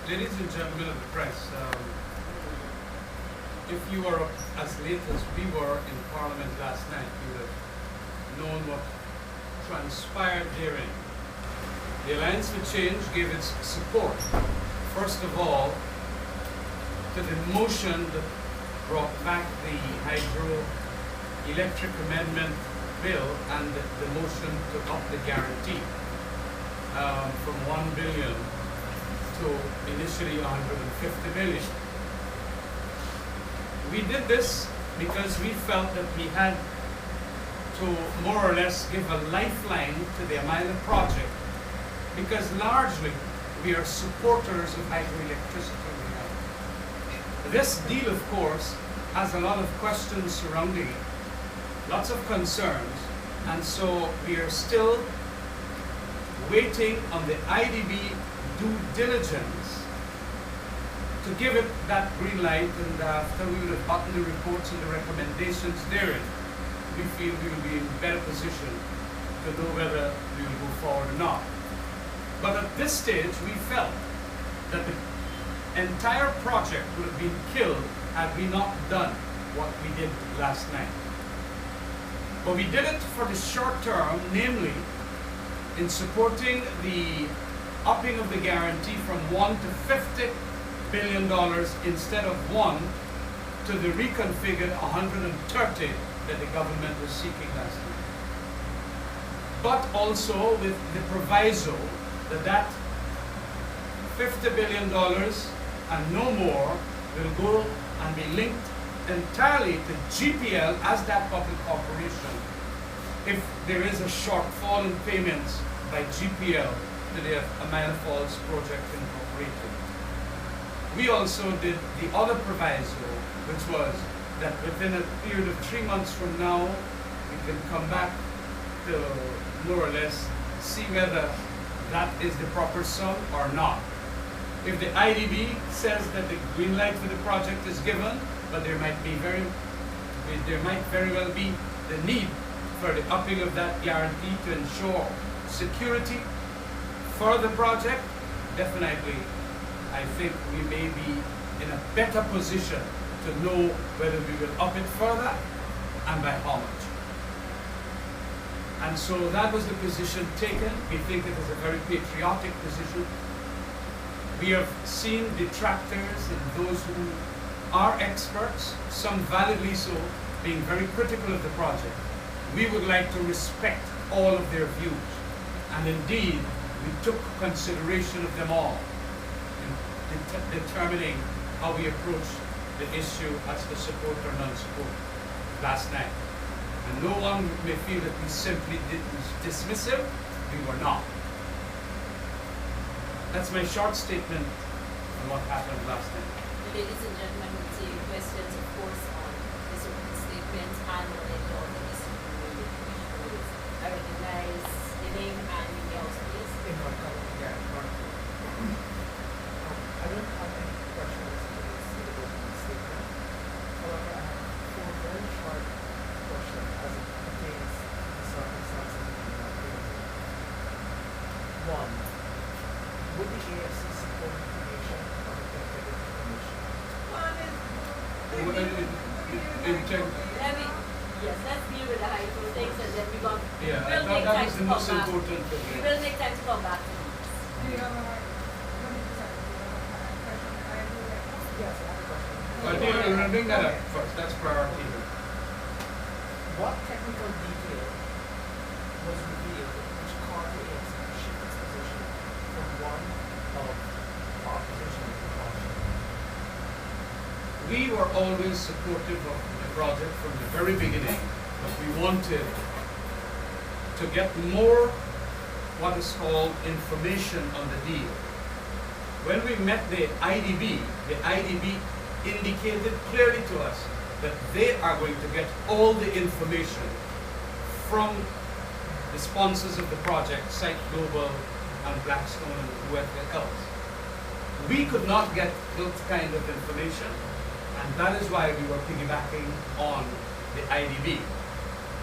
Ladies and gentlemen of the press, if you were up as late as we were in Parliament last night, you would have known what transpired therein. The Alliance for Change gave its support, first of all, to the motion that brought back the hydroelectric amendment bill and the motion to up the guarantee from 1 billion to initially 150 million. We did this because we felt that we had to more or less give a lifeline to the Amaila project, because largely we are supporters of hydroelectricity. This deal, of course, has a lot of questions surrounding it, lots of concerns, and so we are still waiting on the IDB due diligence to give it that green light, and after we would have gotten the reports and the recommendations therein, we feel we will be in better position to know whether we will go forward or not. But at this stage, we felt that the entire project would have been killed had we not done what we did last night. But we did it for the short term, namely in supporting the upping of the guarantee from $1 to $50 billion instead of 1 to the reconfigured 130 that the government was seeking last night. But also with the proviso that that $50 billion and no more will go and be linked entirely to GPL as that public corporation if there is a shortfall in payments by GPL to the Amaila Falls Project Incorporated. We also did the other proviso, which was that within a period of 3 months from now, we can come back to more or less see whether that is the proper sum or not. If the IDB says that the green light for the project is given, but there might very well be the need for the upping of that guarantee to ensure security for the project, definitely I think we may be in a better position to know whether we will up it further and by how much. And so that was the position taken. We think it is a very patriotic position. We have seen detractors and those who are experts, some validly so, being very critical of the project. We would like to respect all of their views. And indeed, we took consideration of them all in determining how we approach the issue as to support or non-support last night. And no one may feel that we simply didn't dismiss him. We were not. That's my short statement on what happened last night. Ladies and gentlemen, we'll take questions, of course, on this opening statement and on any of the issues. I recognize the name and the else, please. I don't have any questions for this opening statement. However, I have 4 very short questions as it pertains to the circumstances in the case. 1. Would the AFC support information on the Integrity Commission? Let's deal with the hydro things and then we'll take that time is to the come most back. important thing. We will take time to come back to Yes, I have a question. But we'll bring that up first. That's priority. What technical detail was revealed which caused the AFC to shift its position from one of opposition to caution? We were always supportive of the project from the very beginning, but we wanted to get more what is called information on the deal. When we met the IDB indicated clearly to us that they are going to get all the information from the sponsors of the project, Site Global and Blackstone and whoever else. We could not get those kind of information, and that is why we were piggybacking on the IDB.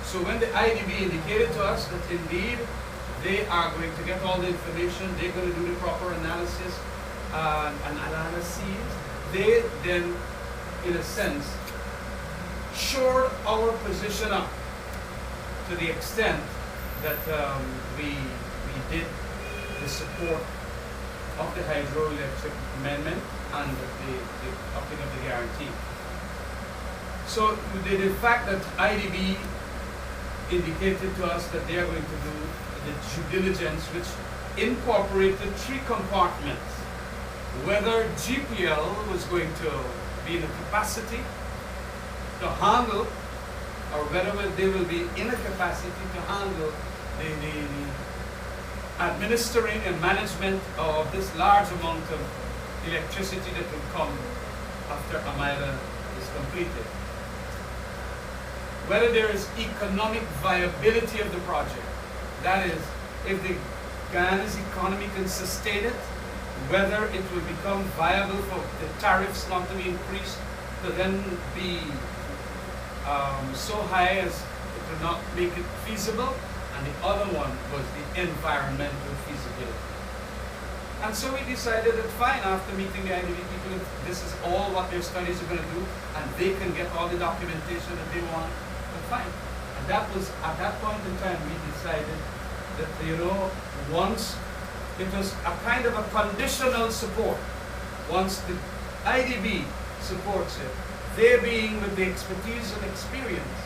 So when the IDB indicated to us that indeed they are going to get all the information, they're going to do the proper analysis, and Alana sees, they then, in a sense, shored our position up to the extent that we did the support of the hydroelectric amendment and the upping of the guarantee. So the fact that IDB indicated to us that they are going to do the due diligence, which incorporated 3 compartments, whether GPL was going to be in a capacity to handle, or whether they will be in a capacity to handle the administering and management of this large amount of electricity that will come after Amaila is completed. Whether there is economic viability of the project, that is, if the Guyana's economy can sustain it, whether it will become viable for the tariffs not to be increased to then be so high as it will not make it feasible, and the other one was the environmental feasibility. And so we decided that fine, after meeting the IDB people, if this is all what their studies are going to do, and they can get all the documentation that they want, then fine. And that was, at that point in time, we decided that, once it was a kind of a conditional support, once the IDB supports it, they being with the expertise and experience,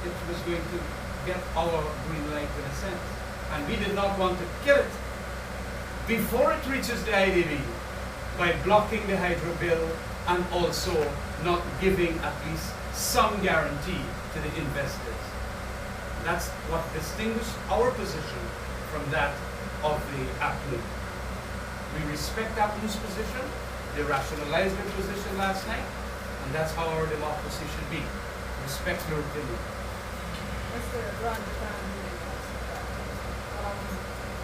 it was going to get our green light in a sense. And we did not want to kill it before it reaches the IDB by blocking the hydro bill and also not giving at least some guarantee to the investors. That's what distinguished our position from that of the APNU. We respect APNU's position. They rationalized their position last night, and that's how our democracy should be. Respect your opinion. Mr. Ron,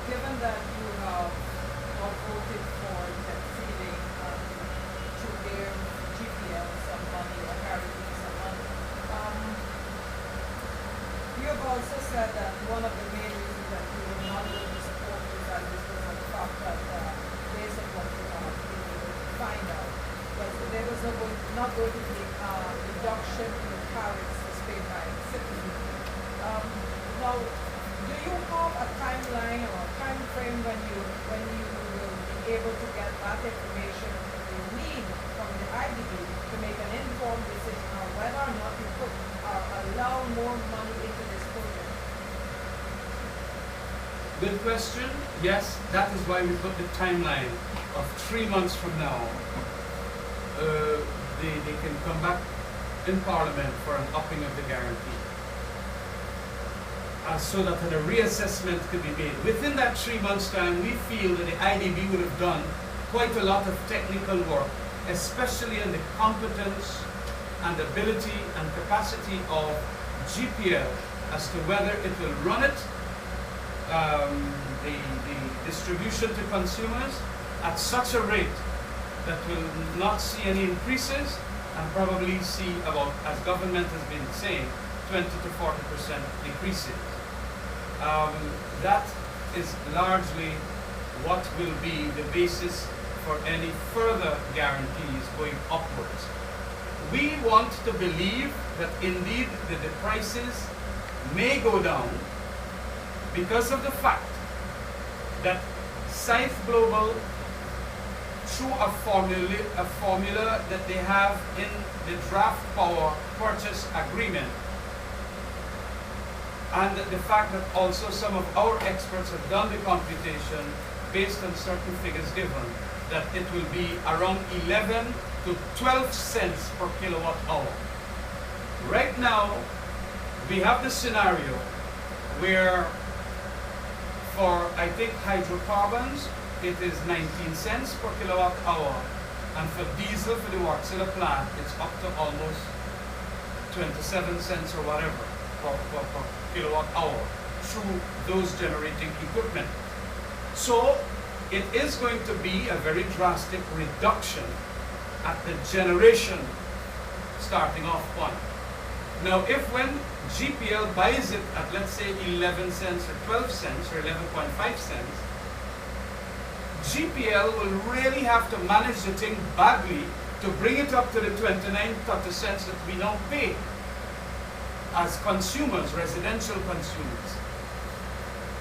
given that you have voted for debt ceiling to give GPL some money or parity some money, you have also said that one of the main reasons that you were not going to support this and this was the fact that based on what you have been able to find out, was that there was not going to be a reduction in the tariffs paid by citizens. Now, do you have a timeline or a time frame when you will be able to get that information you need from the IDB to make an informed decision on whether or not you could allow more money into this project? Good question. Yes, that is why we put the timeline of 3 months from now. They can come back in Parliament for an upping of the guarantee. So that a reassessment could be made. Within that 3 months' time, we feel that the IDB would have done quite a lot of technical work, especially in the competence and ability and capacity of GPL as to whether it will run it, the distribution to consumers at such a rate that will not see any increases and probably see about, as government has been saying, 20 to 40% decreases. That is largely what will be the basis for any further guarantees going upwards. We want to believe that indeed the prices may go down because of the fact that Scythe Global, through a formula that they have in the draft power purchase agreement, and the fact that also some of our experts have done the computation based on certain figures given, that it will be around 11 to 12 cents per kilowatt hour. Right now, we have the scenario where for, I think, hydrocarbons, it is 19 cents per kilowatt hour, and for diesel for the Wärtsilä plant, it's up to almost 27 cents or whatever per kilowatt hour through those generating equipment. So it is going to be a very drastic reduction at the generation starting off point. Now, if when GPL buys it at, let's say, 11 cents or 12 cents or 11.5 cents, GPL will really have to manage the thing badly to bring it up to the 29-30 cents that we now pay as consumers, residential consumers.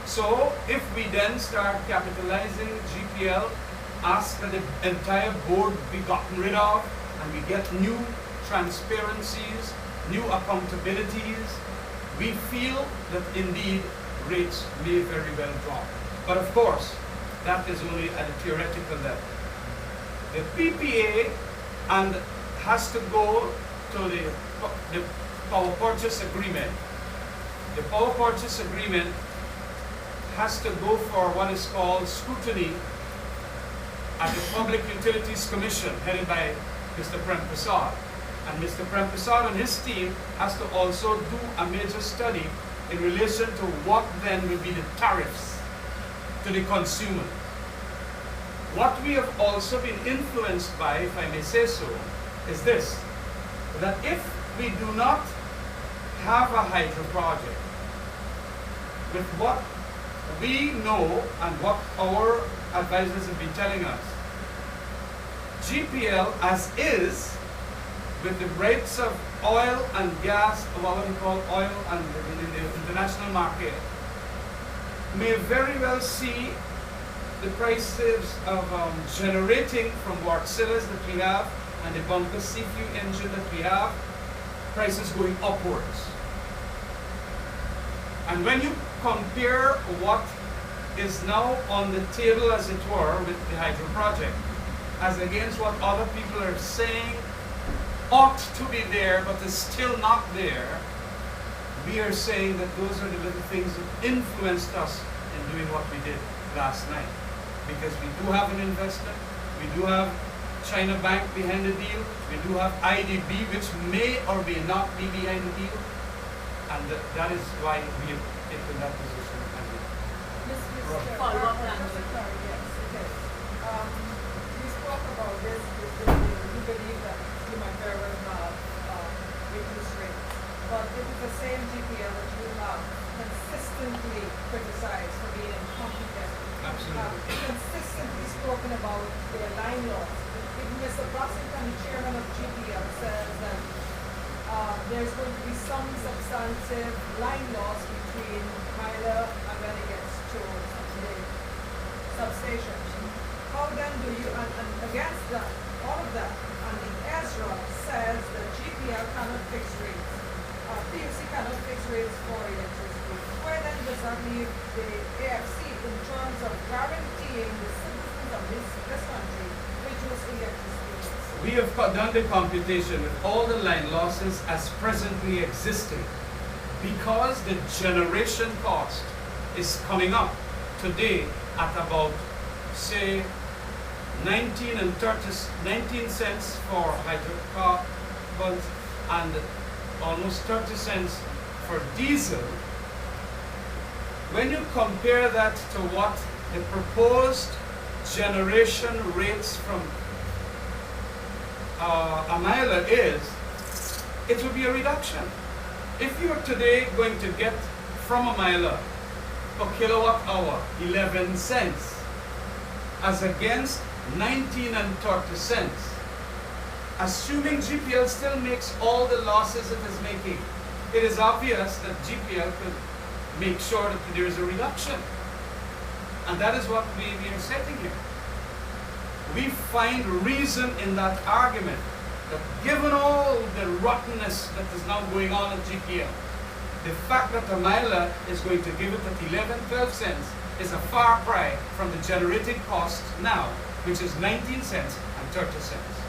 So if we then start capitalizing GPL, ask that the entire board be gotten rid of, and we get new transparencies, new accountabilities, we feel that indeed rates may very well drop. But of course, that is only at a theoretical level. The PPA and has to go to the power purchase agreement. The power purchase agreement has to go for what is called scrutiny at the Public Utilities Commission, headed by Mr. Prem Prasad. And Mr. Prem Prasad and his team has to also do a major study in relation to what then will be the tariffs to the consumer. What we have also been influenced by, if I may say so, is this, that if we do not have a hydro project, with what we know and what our advisors have been telling us, GPL as is, with the rates of oil and gas, what we call oil and in the international market, may very well see the prices of generating from Wartsilas that we have and the bunker CFU engine that we have, prices going upwards. And when you compare what is now on the table, as it were, with the hydro project, as against what other people are saying ought to be there but is still not there, we are saying that those are the little things that influenced us in doing what we did last night. Because we do have an investment, we do have China Bank behind the deal, we do have IDB, which may or may not be behind the deal, and that is why we have taken that position. Follow-up Yes, okay. We spoke about this, you believe that you might very well have reduced rates, but it is the same GPL that you have consistently criticized for being incompetent. Absolutely. Consistently spoken about their line laws. Even Mr. Bossington, the chairman of GPL, says that there's going to be some substantive line loss between Amaila and when it gets to the substation. How then do you, and against that, all of that, and the ESRA says that GPL cannot fix rates, PUC cannot fix rates for electricity. Where then does that leave the AFC in terms of guaranteeing the citizens of this country reduced electricity rates? We have done the computation with all the line losses as presently existing, because the generation cost is coming up today at about, say, 19 cents for hydrocarbons and almost 30 cents for diesel. When you compare that to what the proposed generation rates from Amaila is, it will be a reduction. If you are today going to get from Amaila per kilowatt hour 11 cents as against 19 and 30 cents, assuming GPL still makes all the losses it is making, it is obvious that GPL could make sure that there is a reduction. And that is what we are setting here. We find reason in that argument that given all the rottenness that is now going on at GPL, the fact that Amaila is going to give it at 11, 12 cents is a far cry from the generating cost now, which is 19 cents and 30 cents.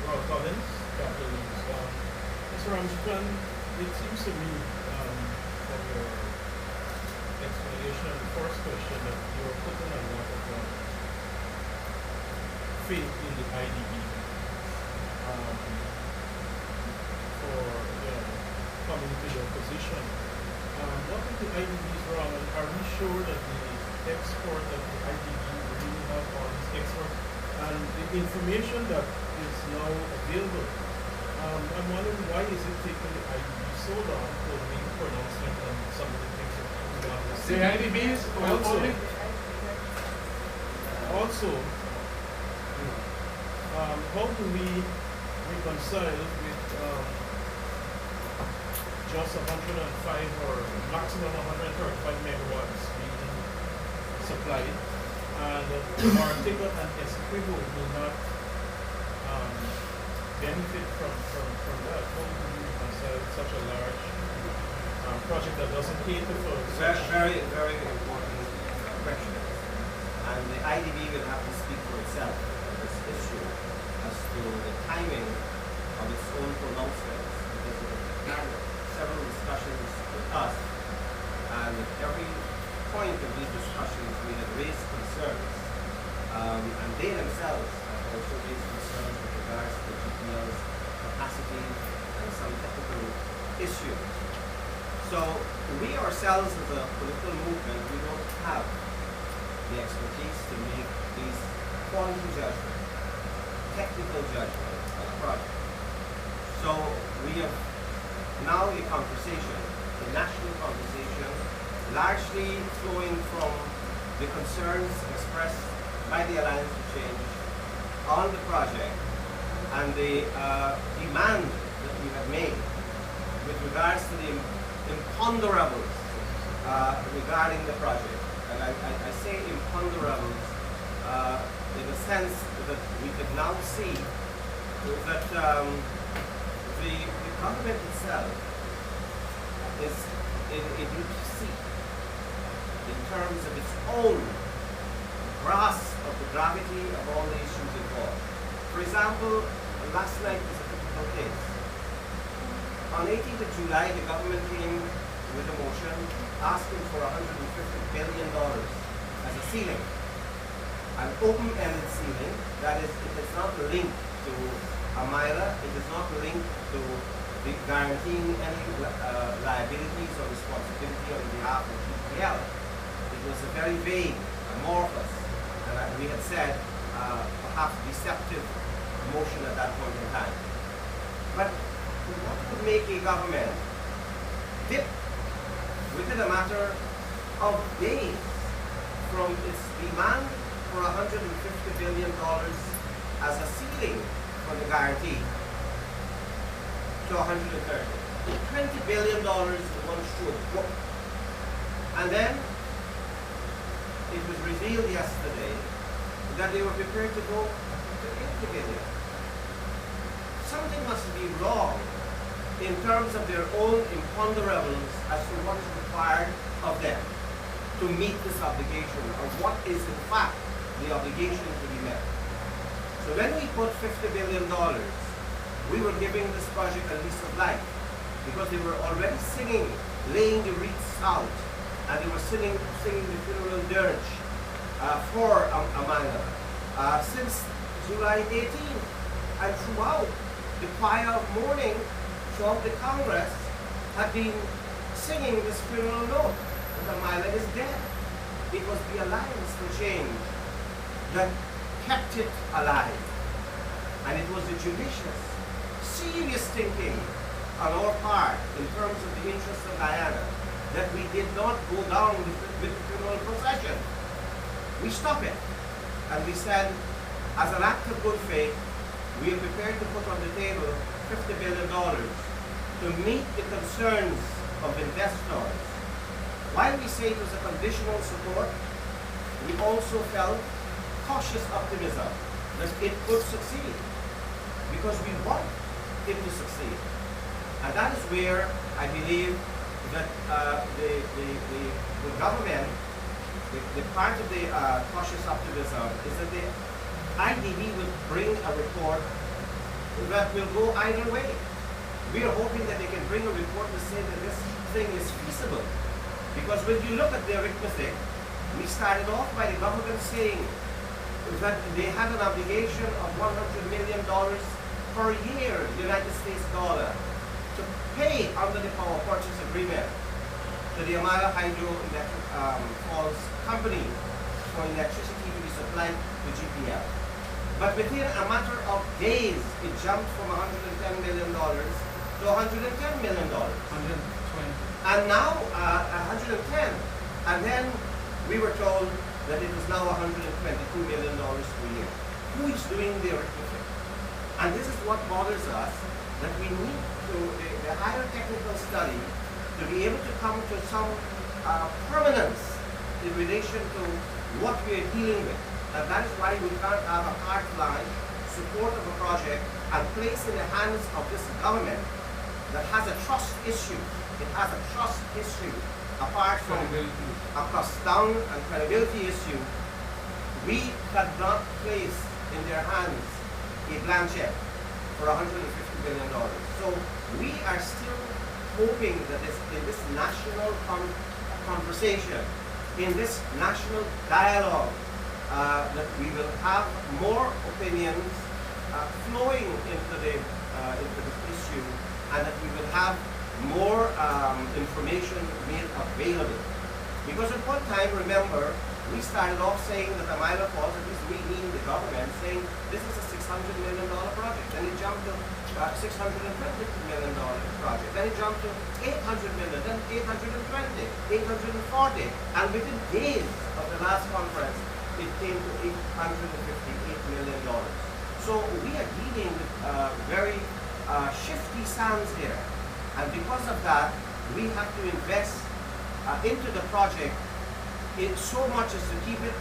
Rob Collins, Capital News. Mr. Ramsden, it seems to me from your explanation of the first question that you're putting a lot of faith in the IDB for coming to your position. What if the IDB is wrong? And are we sure that the export that the IDB really have on its export and the information that is now available? I'm wondering why is it taking the IDB so long to make a pronouncement on some of the things that we have to The IDBs will also. only, also, how do we reconcile with just 105 or maximum 135 megawatts being supplied, and Article and Esquivo will not benefit from that? How do we reconcile such a large project that doesn't cater for Very, such? very, very important question. And the IDB will have to speak for itself on this issue as to the timing of its own pronouncements, because it had several discussions with us, and at every point of these discussions we had raised concerns, and they themselves have also raised concerns with regards to the GPL's capacity and some technical issues. So we ourselves as a political movement, we don't have the expertise to make these quality judgments, technical judgments on a project. So we have now a conversation, a national conversation, largely flowing from the concerns expressed by the Alliance for Change on the project and the demand that we have made with regards to the imponderables regarding the project. And I say imponderables in the sense that we could now see that the government itself is in a deep sea in terms of its own grasp of the gravity of all the issues involved. For example, last night was a typical case. On 18th of July, the government came with a motion asking for $150 billion as a ceiling, an open-ended ceiling. That is, it is not linked to Amaila, it is not linked to the guaranteeing any liabilities or responsibility on behalf of GPL. It was a very vague, amorphous, and we had said perhaps deceptive motion at that point in time. But what could make a government dip within a matter of days from its demand for $150 billion as a ceiling for the guarantee to 130. $20 billion in one stroke. And then it was revealed yesterday that they were prepared to go to 80 billion. Something must be wrong in terms of their own imponderables as to what is required of them to meet this obligation, or what is in fact the obligation to be met. So when we put $50 billion, we were giving this project a lease of life, because they were already singing, laying the wreaths out, and they were singing the funeral dirge for Amaila since July 18th, and throughout the choir of mourning throughout the Congress had been singing this funeral note that Amaila is dead. It was the Alliance for Change that kept it alive, and it was the judicious, serious thinking on our part in terms of the interests of Guyana that we did not go down with the funeral procession. We stopped it, and we said, as an act of good faith, we are prepared to put on the table $50 billion to meet the concerns of investors. While we say it was a conditional support, we also felt cautious optimism that it could succeed, because we want it to succeed. And that is where I believe that the government, the part of the cautious optimism is that the IDB will bring a report that will go either way. We are hoping that they can bring a report to say that this thing is feasible. Because when you look at the arithmetic, we started off by the government saying that they had an obligation of $100 million per year, United States dollar, to pay under the power purchase agreement to the Amaila Hydro Electric Falls Company for electricity to be supplied to GPL. But within a matter of days, it jumped from $110 million to $110 million. 120. And now 110. And then we were told that it is now $122 million per year. Who is doing the arithmetic? And this is what bothers us, that we need to, the higher technical study to be able to come to some permanence in relation to what we are dealing with. And that is why we can't have a hard line support of a project and place in the hands of this government that has a trust issue. It has a trust issue apart from a cost down and credibility issue. We cannot place in their hands a blank check for $150 billion. So we are still hoping that in this national conversation, in this national dialogue, that we will have more opinions flowing into this issue, and that we will have more information made available. Because at one time, remember, we started off saying that Amaila Falls, at least we mean the government, saying this is a $600 million project. Then it jumped to $620 million project. Then it jumped to $800 million, then $820, $840. And within days of the last conference, it came to $858 million. So we are dealing with very shifty sands here. And because of that, we have to invest into the project in so much as to keep it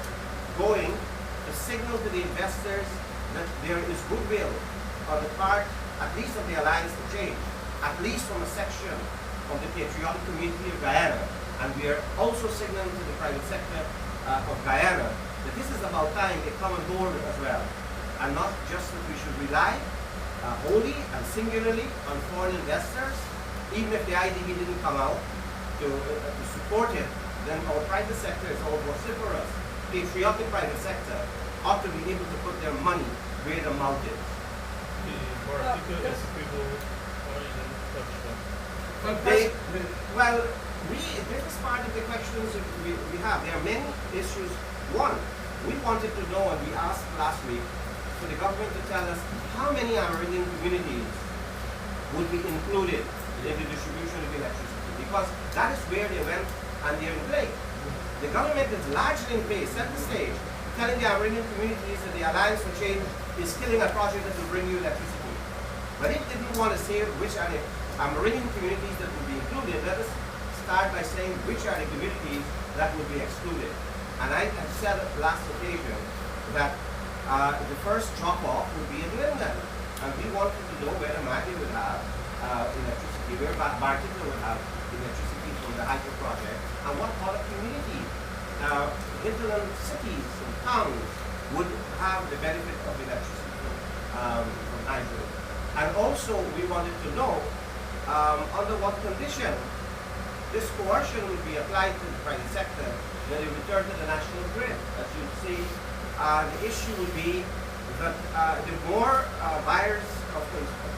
going, to signal to the investors that there is goodwill on the part, at least of the Alliance for Change, at least from a section of the patriotic community of Guyana. And we are also signaling to the private sector of Guyana that this is about time they come on board as well. And not just that we should rely wholly and singularly on foreign investors. Even if the IDB didn't come out to support it, then our private sector is all vociferous. Patriotic private sector ought to be able to put their money where the mouth is. This is part of the questions that we have. There are many issues. One, we wanted to know, and we asked last week for the government to tell us how many Amerindian communities would be included in the distribution of electricity, because that is where they went and they're in play. The government is largely in place, set the stage, telling the Amerindian communities that the Alliance for Change is killing a project that will bring you electricity. But it didn't want to say which are the Amerindian communities that will be included. Let us start by saying which are the communities that will be excluded. And I have said at the last occasion that the first drop-off would be in Linden. And we wanted to know where Amati would have electricity, where Bartica would have electricity from the hydro project, and what other communities, hinterland cities and towns would have the benefit of electricity from hydro. And also we wanted to know under what condition this coercion would be applied to the private sector when they return to the national grid. As you see, the issue would be that the more buyers of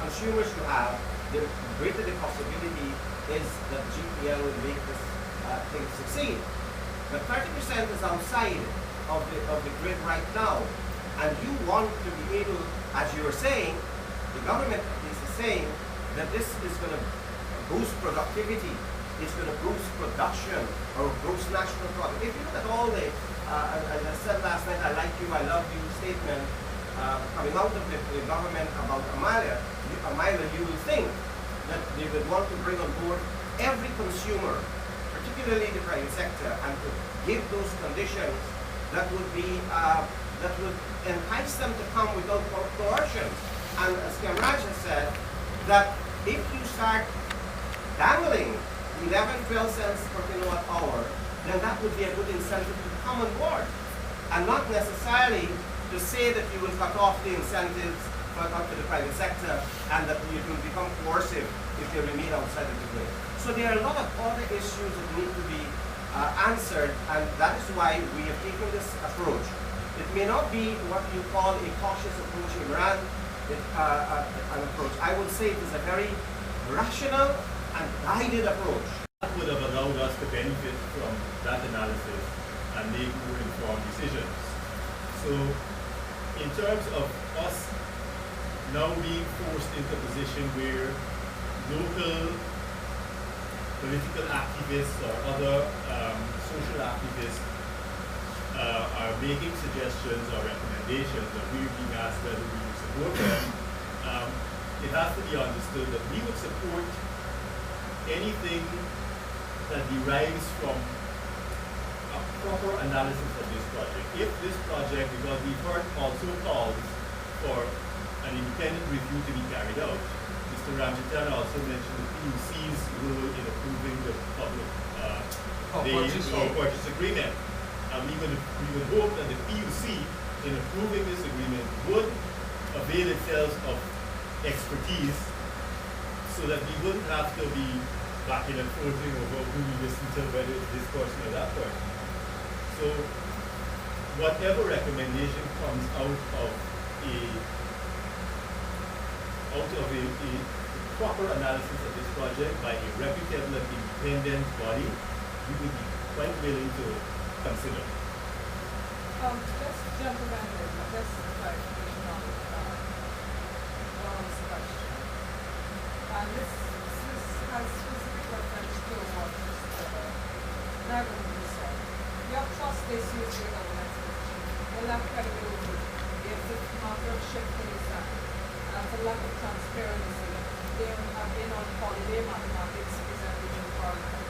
consumers you have, the greater the possibility is that GPL will make this thing succeed. But 30% is outside of the grid right now, and you want to be able, as you were saying, the government at least is saying that this is going to boost productivity, it's going to boost production or boost national product. If you look at all the, as I said last night, I like you, I love you statement coming out of the government about Amaila, you will think that they would want to bring on board every consumer, particularly the private sector, and to give those conditions that would be that would entice them to come without coercion. And as Kamraj has said, that if you start dangling 11-12 cents per kilowatt hour, then that would be a good incentive to come on board, and not necessarily to say that you will cut off the incentives to the private sector and that it will become coercive if they remain outside of the grid. So there are a lot of other issues that need to be answered, and that is why we have taken this approach. It may not be what you call a cautious approach, Imran, an approach. I would say it is a very rational and guided approach. That would have allowed us to benefit from that analysis and make more informed decisions. So in terms of us now being forced into a position where local political activists or other social activists making suggestions or recommendations, or we being asked whether we would support them, it has to be understood that we would support anything that derives from a proper analysis of this project. If this project, because we've heard also calls for an independent review to be carried out. Mr. Ramjitan also mentioned the PUC's role in approving the public purchase agreement. And we would hope that the PUC, in approving this agreement, would avail itself of expertise so that we wouldn't have to be backing and forthing over who we listen to, whether it's this person or that person. So whatever recommendation comes out of a proper analysis of this project by a reputable and independent body, we would be quite willing to consider. Just gentlemen, just clarification on Ronald's question. And this has specific reference to what Nagin said. Your trust issues with government will lack credibility if the matter of shifting is done. And for lack of transparency, they have been on holiday mathematics presented in Parliament.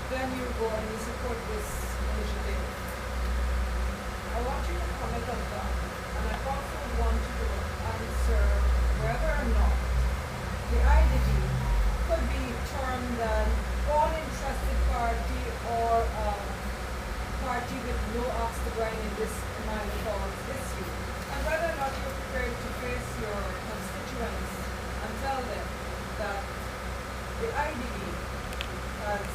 Then you go and you support this initiative. I want you to comment on that. And I also want you to answer whether or not the IDB could be termed an all-interested party or a party with no axe to grind in this Amaila Falls issue. And whether or not you're prepared to face your constituents and tell them that the IDB has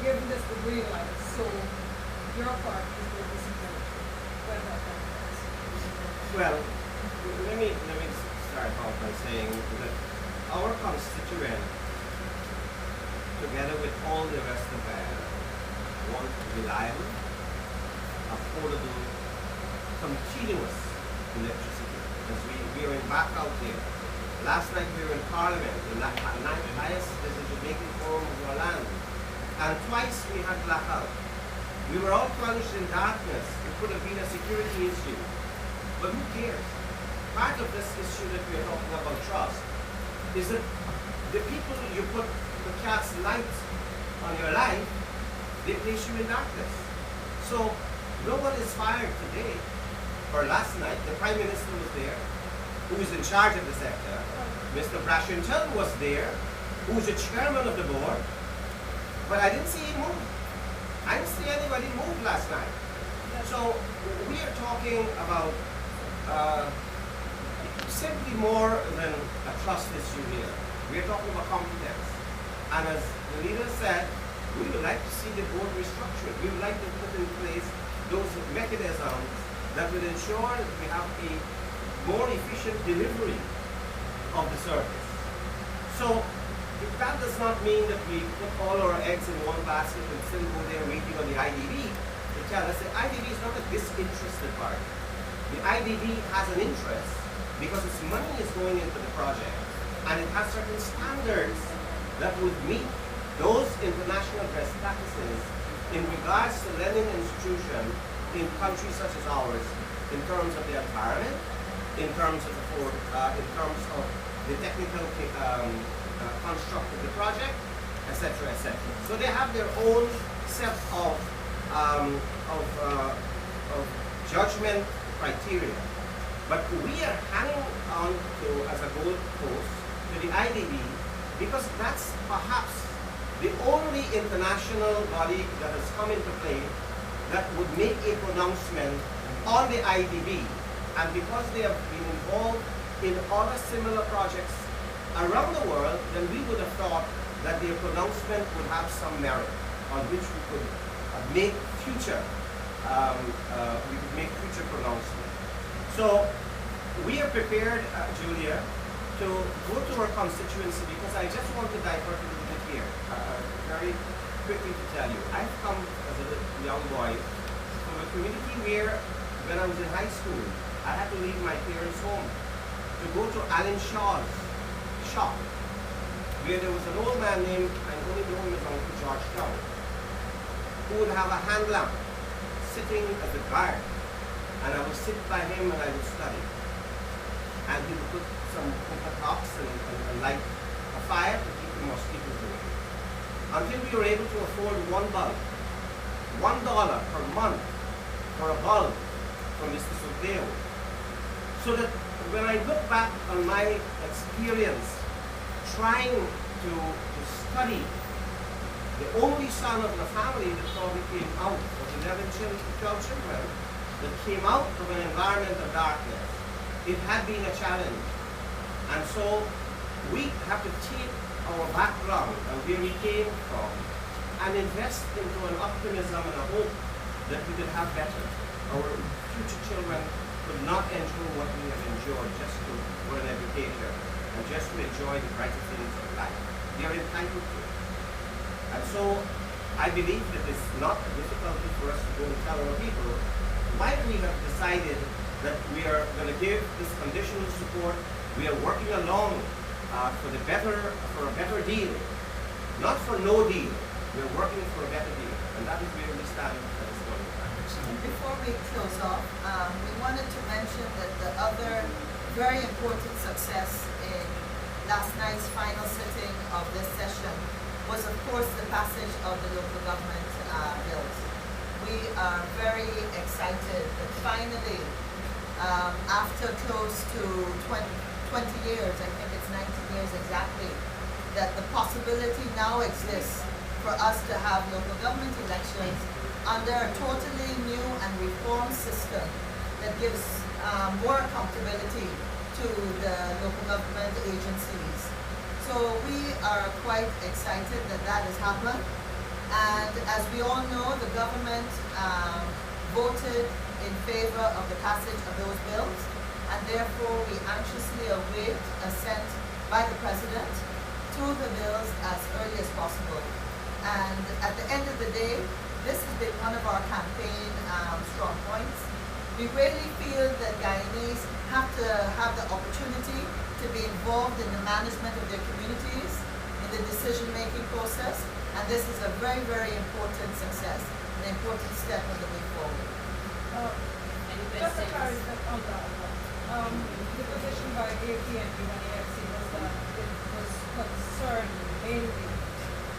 given this the green light, so your party is going to support it. When that happens. Well, let me start off by saying that our constituent, together with all the rest of us, want reliable, affordable, continuous electricity. Because we are in back out there. Last night we were in Parliament, the highest decision-making forum of our land. And twice we had blackout. We were all plunged in darkness. It could have been a security issue. But who cares? Part of this issue that we are talking about trust is that the people you put the cast light on your life, they place you in darkness. So no one is fired today or last night. The Prime Minister was there, who is in charge of the sector. Mr. Brashington was there, who is the chairman of the board. But I didn't see him move. I didn't see anybody move last night. So we are talking about simply more than a trust issue here. We are talking about competence. And as the leader said, we would like to see the board restructured. We would like to put in place those mechanisms that will ensure that we have a more efficient delivery of the service. So that does not mean that we put all our eggs in one basket and still go there waiting on the IDB to tell us that IDB is not a disinterested party. The IDB has an interest because its money is going into the project and it has certain standards that would meet those international best practices in regards to lending institution in countries such as ours, in terms of the environment, in terms of the technical construct of the project, etc., etc. So they have their own set of judgment criteria. But we are hanging on to as a goal post to the IDB because that's perhaps the only international body that has come into play that would make a pronouncement on the IDB. And because they have been involved in other similar projects around the world, then we would have thought that their pronouncement would have some merit on which we could make future pronouncements. So we are prepared, Julia, to go to our constituency because I just want to divert a little bit here. Very quickly to tell you, I've come as a young boy from a community where, when I was in high school, I had to leave my parents' home to go to Alan Shaw's shop, where there was an old man named, I only know him as Uncle George Town, who would have a hand lamp sitting as a guard, and I would sit by him and I would study. And he would put some cocoa tops and light a fire to keep the mosquitoes away. Until we were able to afford one bulb, $1 per month for a bulb for Mr. Soteo. So that when I look back on my experience trying to study, the only son of the family that probably came out of 11 children, 12 children that came out of an environment of darkness, it had been a challenge. And so we have to take our background and where we came from and invest into an optimism and a hope that we could have better. Our future children could not endure what we have endured just for an education and just to enjoy the brighter things of life. They are entitled to it. And so I believe that it's not a difficulty for us to go and tell our people why we have decided that we are going to give this conditional support. We are working along for a better deal, not for no deal. We are working for a better deal, and that is where we stand at this point in time. Before we close off, we wanted to mention that the other very important success in last night's final sitting of this session was, of course, the passage of the local government bills. We are very excited that finally, after close to 20 years, I think it's 19 years exactly, that the possibility now exists for us to have local government elections under a totally new and reformed system that gives more accountability to the local government agencies. So we are quite excited that that has happened. And as we all know, the government voted in favor of the passage of those bills, and therefore we anxiously await assent by the President to the bills as early as possible. And at the end of the day, this has been one of our campaign strong points. We really feel that Guyanese have to have the opportunity to be involved in the management of their communities, in the decision-making process, and this is a very, very important success, an important step on the way forward. Just to clarify on that, the position by AFC and AFC was that it was concerned mainly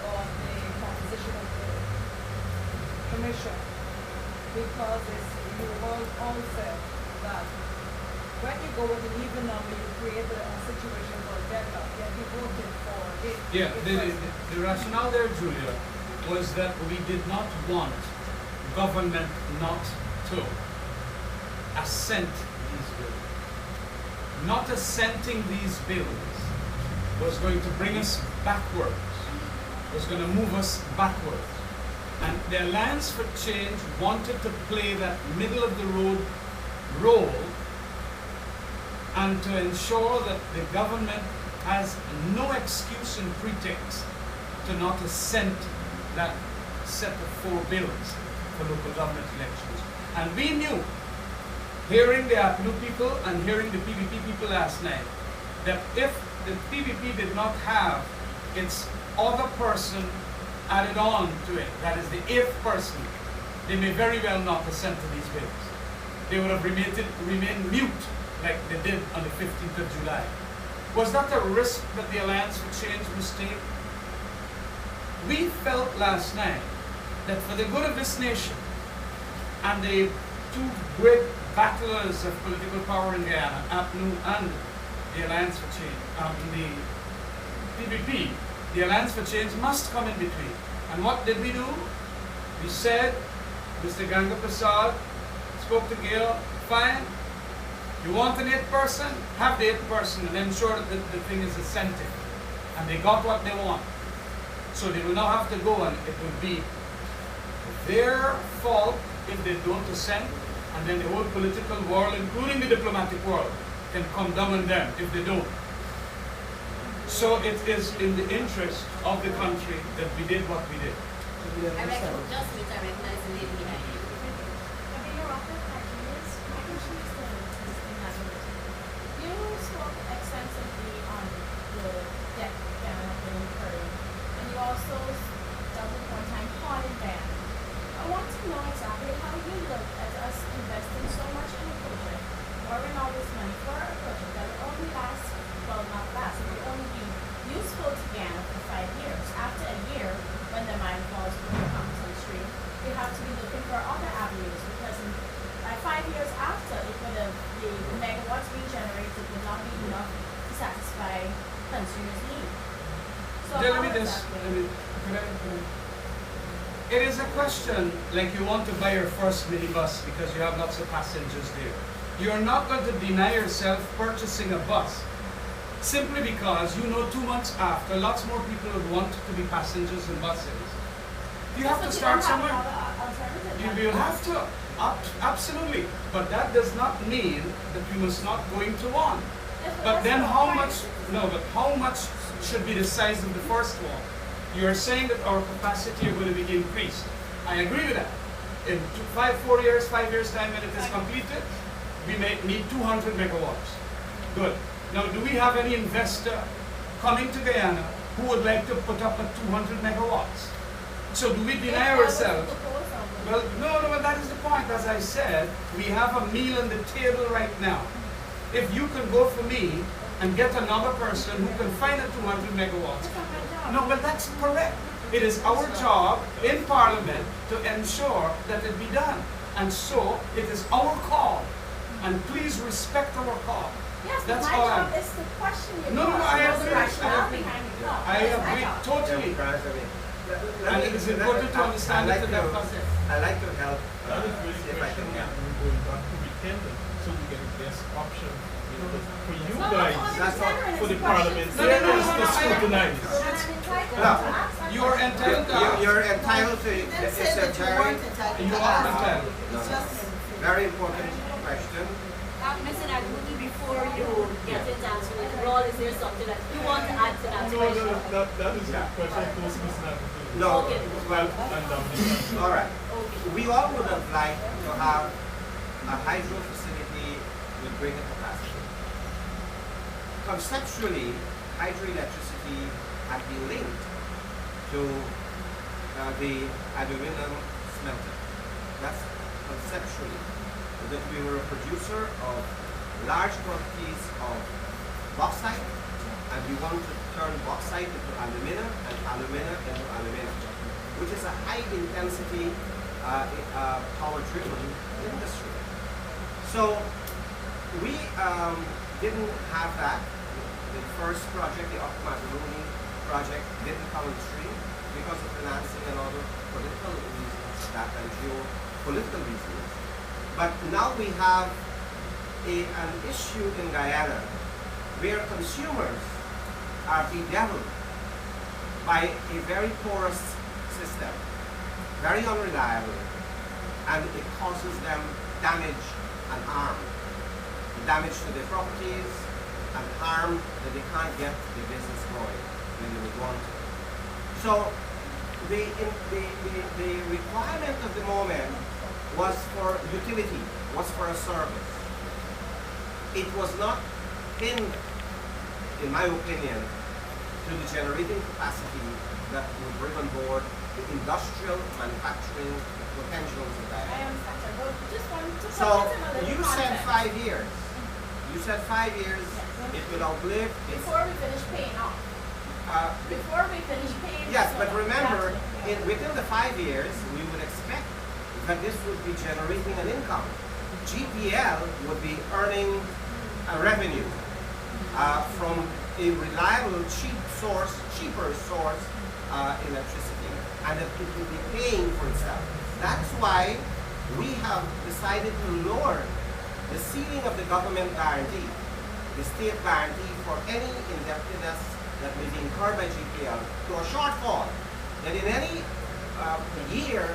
on the composition of the commission, because you all said that when you go with an even number, you create a situation for a deadlock. Yet you voted for it. Yeah, the rationale there, Julia, was that we did not want government not to assent these bills. Not assenting these bills was going to bring us backwards, was going to move us backwards. And the Alliance for Change wanted to play that middle of the road role and to ensure that the government has no excuse and pretext to not assent that set of 4 bills for local government elections. And we knew, hearing the APNU people and hearing the PVP people last night, that if the PVP did not have its other person added on to it, that is the 8th person, they may very well not assent to these bills. They would have remained mute like they did on the 15th of July. Was that a risk that the Alliance for Change must take? We felt last night that for the good of this nation and the 2 great battlers of political power in Guyana, APNU and the Alliance for Change, the PVP, the Alliance for Change must come in between. And what did we do? We said, Mr. Ganga Prasad spoke to Gail, fine, you want an 8th person? Have the 8th person and ensure that the thing is assented. And they got what they want. So they will now have to go, and it will be their fault if they don't assent, and then the whole political world, including the diplomatic world, can come down on them if they don't. So it is in the interest of the country that we did what we did. I recognize the lady behind you. You spoke extensively on the debt that have been incurred, and you also doubled one time calling ban. I want to know exactly how you investing so much in a project, pouring all this money for a project that will only last, well, not last, it will only be useful to Guyana for 5 years. After a year, when the mine falls will come on stream, we have to be looking for other avenues because by 5 years after, it would have, the megawatts being generated would not be enough to satisfy consumers' needs. So Tell how me is this. that Let going? me, can I- It is a question like you want to buy your first minibus because you have lots of passengers there. You're not going to deny yourself purchasing a bus simply because you know 2 months after lots more people would want to be passengers in buses. You have to start somewhere. You will have to. Absolutely. But that does not mean that we must not go into one. But then how much, but how much should be the size of the first one? You are saying that our capacity is going to be increased. I agree with that. In 5 years time when it is completed, we may need 200 megawatts. Good. Now, do we have any investor coming to Guyana who would like to put up at 200 megawatts? So do we deny ourselves? Well, no, that is the point. As I said, we have a meal on the table right now. If you can go for me and get another person who can find a 200 megawatts, no, but that's correct. It is our job in Parliament to ensure that it be done. And so, it is our call. And please respect our call. Yes, That's but my all job I'm- is to question you. No, I agree. The rationale I agree. behind the call. I That's my agree job. totally. Let And me- it is let- important to I- understand I it like in that to- context. I like to help. That is really see if I can. going back to retender, so we get the best option. For you No, guys, That's all for the it's parliament, questions. No, no, no, is no, to I- scrutinize. And I'm entitled No. to ask that You are question. entitled to ask. You're entitled to You it. didn't It's say a that you very, weren't entitled You to are ask. entitled. It's just, very important question. Mr. Nagudi, before you get into answering it, Ron, is there something that you want to add to that No, question? that is Yeah. a question posed to Mr. Nagatu. No, Okay. well, And all right. Okay. We all would have liked to have a hydro facility with greater capacity. Conceptually, hydroelectricity had been linked to the aluminum smelter. That's conceptually. That we were a producer of large quantities of bauxite, and we want to turn bauxite into alumina and alumina into aluminum, which is a high intensity power-driven industry. So we didn't have that. The first project, the Optimataruni project, didn't come on stream because of financing and other political reasons, and geopolitical reasons. But now we have an issue in Guyana where consumers are bedeviled by a very porous system, very unreliable, and it causes them damage and harm. Damage to their properties and harm that they can't get the business going when they would want to. So the requirement of the moment was for utility, was for a service. It was not pinned, in my opinion, to the generating capacity that would bring on board the industrial manufacturing potentials of I Guyana. understand that, but just want to put So this in a little you said context. 5 years. You said 5 years. It will outlive its. Before we finish paying off. Before we finish paying. Yes, but so remember, that's- within the 5 years, we would expect that this would be generating an income. GPL would be earning a revenue from a reliable, cheaper source electricity, and that it would be paying for itself. That's why we have decided to lower the ceiling of the government guarantee, the state guarantee for any indebtedness that may be incurred by GPL to a shortfall that in any year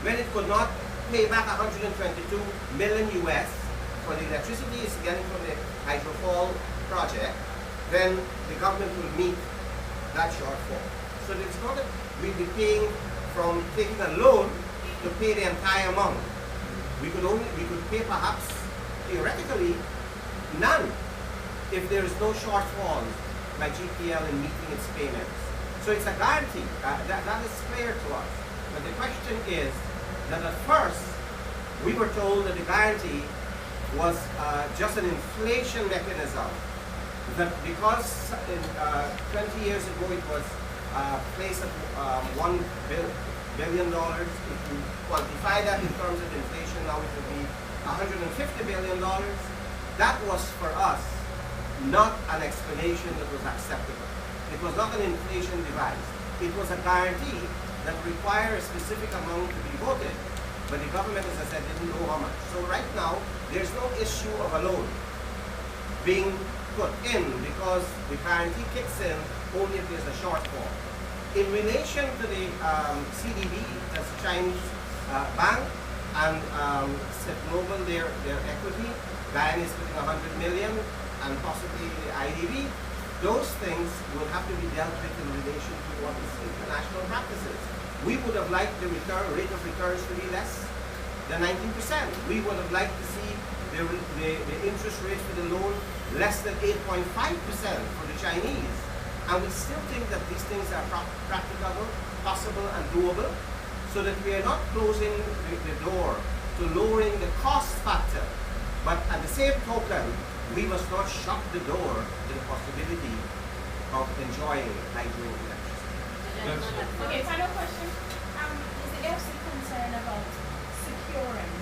when it could not pay back 122 million US for the electricity it's getting from the hydrofall project, then the government will meet that shortfall. So it's not that we'll be paying from taking a loan to pay the entire amount. We could pay perhaps theoretically none if there is no shortfall by GPL in meeting its payments. So it's a guarantee. That is clear to us. But the question is that at first, We were told that the guarantee was just an inflation mechanism. That because 20 years ago it was placed at $1 billion. If you quantify that in terms of inflation, now it would be $150 billion. That was for us not an explanation that was acceptable. It was not an inflation device. It was a guarantee that required a specific amount to be voted, but the government, as I said, didn't know how much. So right now, there's no issue of a loan being put in because the guarantee kicks in only if there's a shortfall. In relation to the CDB, that's a Chinese bank, and Sip Global, their equity, Guyana is putting 100 million, and possibly the IDB, those things will have to be dealt with in relation to what is international practices. We would have liked the rate of returns to be less than 19%. We would have liked to see the interest rate for the loan less than 8.5% for the Chinese. And we still think that these things are practicable, possible, and doable, so that we are not closing the door to lowering the cost factor. But at the same token, we must not shut the door to the possibility of enjoying hydro electricity. Okay, final question. Is the AFC concerned about securing,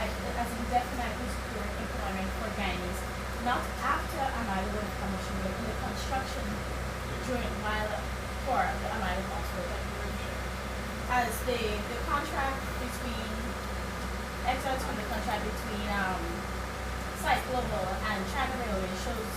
like, as indefinitely securing employment for Guyanese, not after Amaila would have commissioned, but in the construction for the Amaila hospital? As the contract between, excerpts from the contract between Site Global and China Railway shows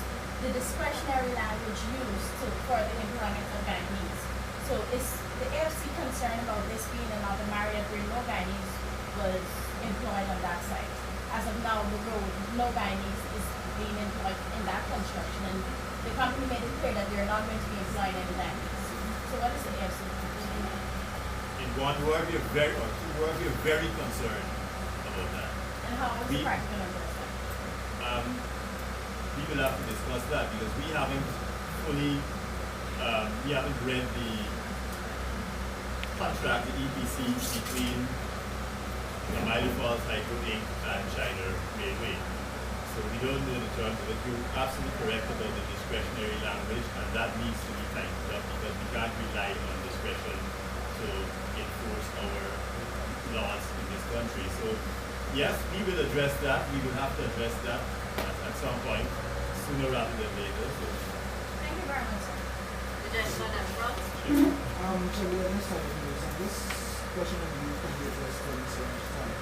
the discretionary language used for the employment of Guyanese. So is the AFC concerned about this being another marriott where no Guyanese was employed on that site? As of now, the road, no Guyanese is being employed in that construction, and the company made it clear that they're not going to be employing any Guyanese. So what is the AFC concerned about? In one word, we are very, or two words, we are very concerned about that. And how is the practical numbers? We will have to discuss that because we haven't fully, we haven't read the contract, the EPC between Amaila Falls Hydro Inc. and China Railway. So we don't know the terms of it. You're absolutely correct about the discretionary language, and that needs to be tightened up because we can't rely on discretion to enforce our laws in this country. So yes, we will address that. We will have to address that at some point, sooner rather than later. So. Thank you very much, sir. The gentleman at front. So we are next item is, and this question of you can be addressed in so much time.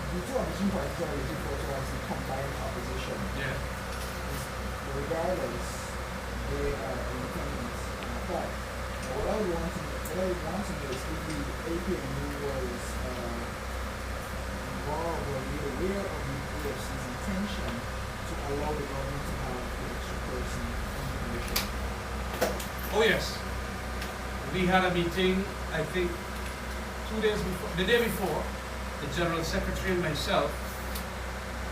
The two opposition parties are referred to as the combined opposition. Yeah. Regardless, they are independent and apart. What I would want to know is if the APNU was involved or made aware of the AFC's intention to allow the government to have the extra person on the commission. Oh yes. We had a meeting, I think, 2 days before, the day before, the General Secretary and myself,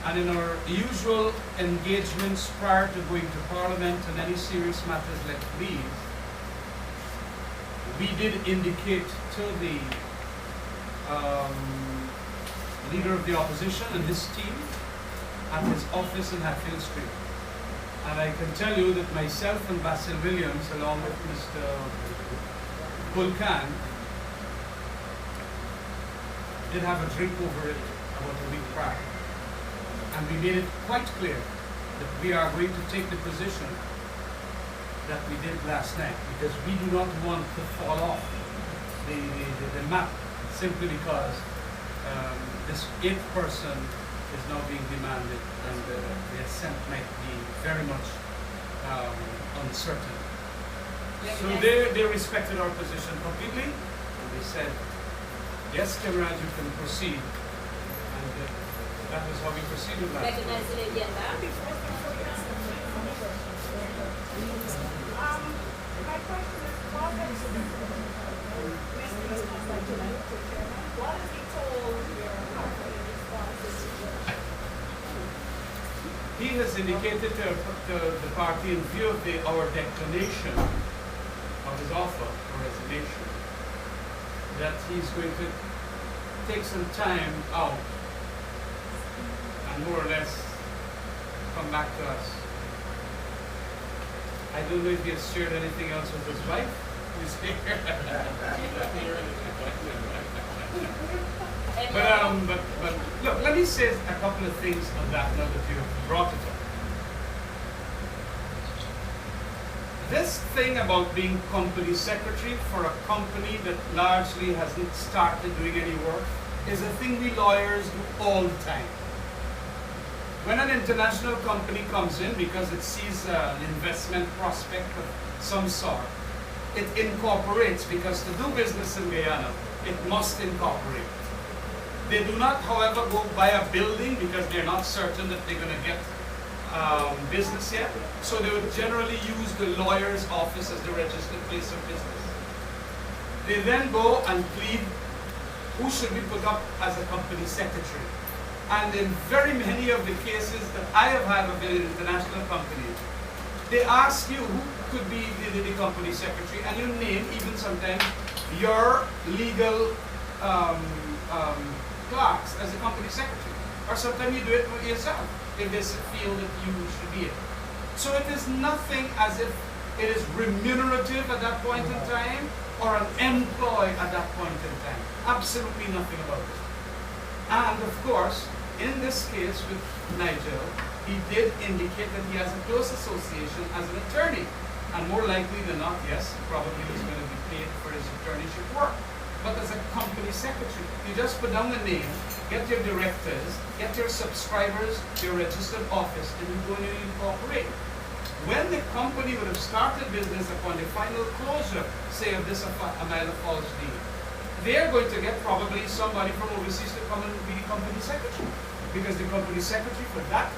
and in our usual engagements prior to going to Parliament and any serious matters like these, we did indicate to the leader of the opposition and his team at his office in Hatfield Street. And I can tell you that myself and Basil Williams, along with Mr. Bulkan, did have a drink over it about a week prior. And we made it quite clear that we are going to take the position that we did last night, because we do not want to fall off the map simply because this 8th person is now being demanded, and the assent might be very much uncertain. So they respected our position completely, and they said, yes, Cameron, you can proceed. And that was how we proceeded last night. Recognize the lady at back. My question is, what has what has he told your company in response to this? He has indicated to the party, in view of our declination of his offer for resignation, that he's going to take some time out and more or less come back to us. I don't know if he has shared anything else with his wife, who's here. But look, let me say a couple of things on that now that you have brought it up. This thing about being company secretary for a company that largely hasn't started doing any work is a thing we lawyers do all the time. When an international company comes in because it sees an investment prospect of some sort, it incorporates, because to do business in Guyana, it must incorporate. They do not, however, go buy a building because they're not certain that they're going to get business yet. So they would generally use the lawyer's office as the registered place of business. They then go and plead who should be put up as a company secretary. And in very many of the cases that I have had of an international company, they ask you who could be the company secretary, and you name even sometimes your legal clerks as a company secretary. Or sometimes you do it yourself if they feel that you should be it. So it is nothing as if it is remunerative at that point in time or an employ at that point in time. Absolutely nothing about it. And of course, in this case with Nigel, he did indicate that he has a close association as an attorney. And more likely than not, yes, probably he's going to be paid for his attorneyship work. But as a company secretary, you just put down the name, get your directors, get your subscribers, your registered office, and you go and you incorporate. When the company would have started business upon the final closure, say of this Amaila Falls deal, they're going to get probably somebody from overseas to come and be the company secretary. Because the company secretary for that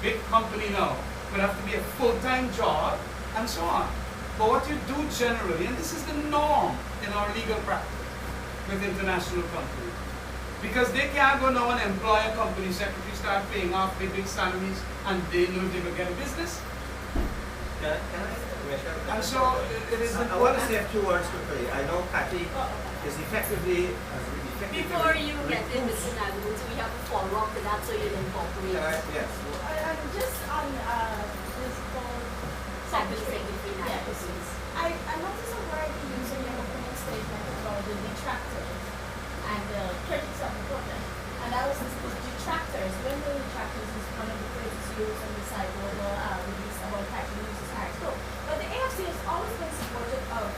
big company now would have to be a full-time job and so on. But what you do generally, and this is the norm in our legal practice with international companies, because they can't go now and employ a company secretary, start paying off their big salaries, and they know they will get a business. Can I And so it is I want to say a few words quickly. I know Patty is effectively Before you get in, Mr. Nagu, we have to follow up to that so you incorporate. Yes. Just on this whole Secretary. yes. I noticed a word you use in your opening statement about the detractors and the critics of the project. And that was this detractors. When the detractors is one of the phrases used on the side global release about catching users article. But the AFC has always been supportive of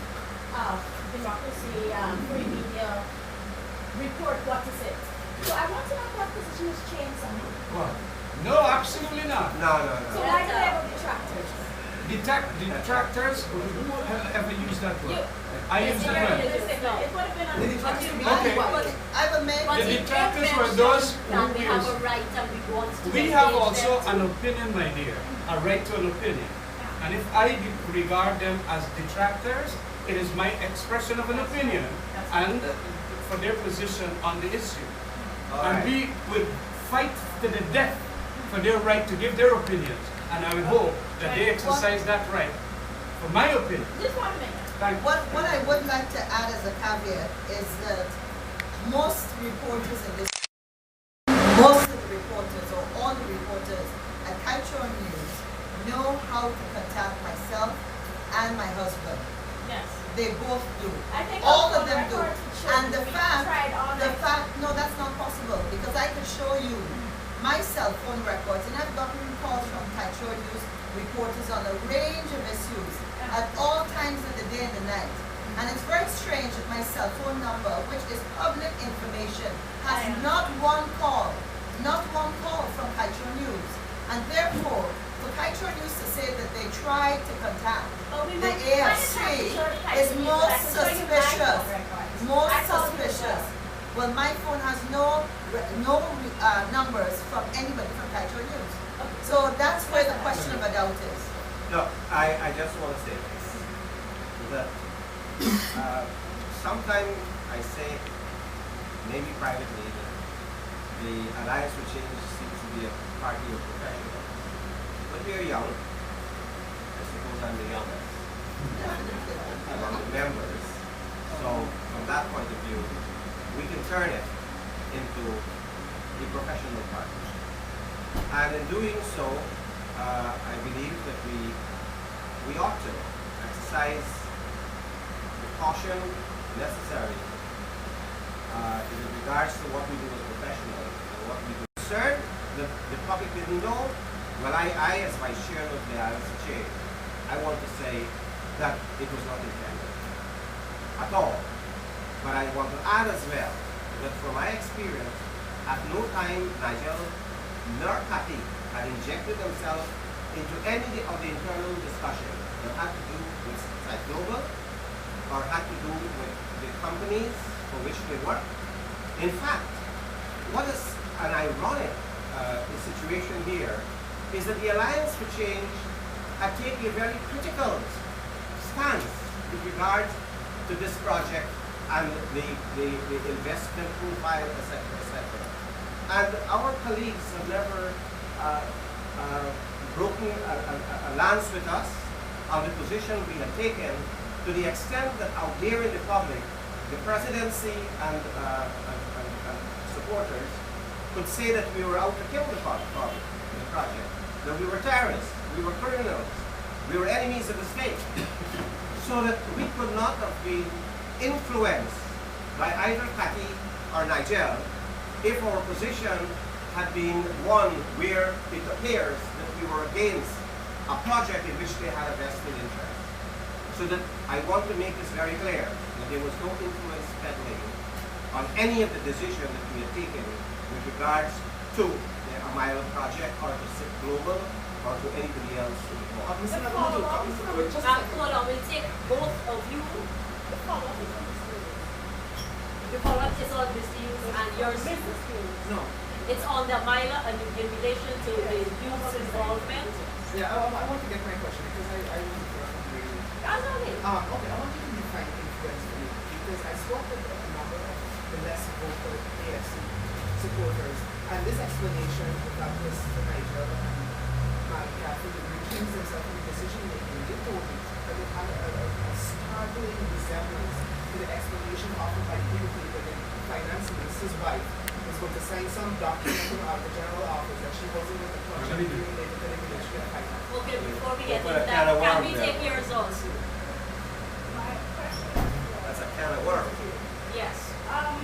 democracy, free media, report what is it. So I want to know if that position has changed somehow. What? No, absolutely not. No. So why do they have detractors? Detractors, who ever use that word? I use that word. It would have been on the Okay. I've amended. The detractors were those that we have who a right and we want to we have engage also them. an opinion, my dear, a right to an opinion. And if I regard them as detractors, it is my expression of an opinion and for their position on the issue. And we would fight to the death for their right to give their opinions. And I would hope that they exercise that right. For my opinion. Just 1 minute. Thank you. What I would like to add as a caveat is that most reporters in this, most of the reporters or all the reporters at Cultural News know how to contact myself and my husband. Yes. They both do. I think All on of them do. record it should. And the We fact, tried all no, that's not possible because I could show you my cell phone records, and I've gotten calls from Cultural News reporters on a range of issues at all times of the day and the night. And it's very strange that my cell phone number, which is public information, has not one call from Cultural News. And therefore, for Cultural News to say that they tried to contact the AFC is most suspicious. Most suspicious. Well, my phone has no numbers from anybody from Cultural News. So that's where the question of a doubt is. No, I just want to say this. That sometimes I say, maybe privately, that the Alliance for Change seems to be a party of professionals. But we are young. I suppose I'm the youngest among the members. So from that point of view, view, we can turn it into a professional partnership. And in doing so, I believe that we ought to exercise the caution necessary in regards to what we do as professionals and what we do. Concern that the public didn't know. Well, I as vice chair of the AFC, I want to say that it was not intended at all. But I want to add as well that from my experience, at no time Nigel nor Cathy had injected themselves into any of the internal discussion that had to do with Site Global or had to do with the companies for which they work. In fact, what is an ironic situation here is that the Alliance for Change had taken a very critical stance with regard to this project and the investment profile, etc., etc. And our colleagues have never broken a lance with us on the position we have taken, to the extent that out there in the public, the presidency and supporters could say that we were out to kill the project, that we were terrorists, we were criminals, we were enemies of the state, so that we could not have been influenced by either Cathy or Nigel if our position had been one where it appears that we were against a project in which they had a vested interest. So that I want to make this very clear, that there was no influence peddling on any of the decisions that we had taken with regards to the Amaila project or to SIP Global or to anybody else involved. Hold on, we'll take both of you. The follow-up is on Mr. Hughes and yours. No. It's on the Amaila and in relation to the youth's involvement. Yeah, I want to get my question because I wasn't really. That's okay. Okay, I want you to define influence for me because I spoke with a number of the less vocal AFC supporters, and this explanation that Mr. Nigel and Madam Cathy reachings themselves in the decision making, they told me that it had a startling resemblance to the explanation offered by the indicator that the finance minister's wife was going to sign some document from the general office that she wasn't going to touch anything related to the Ministry of Finance. Okay, before we get Open into a can that, of can worms we there. take yours also? That's a can of worms. Yes. How do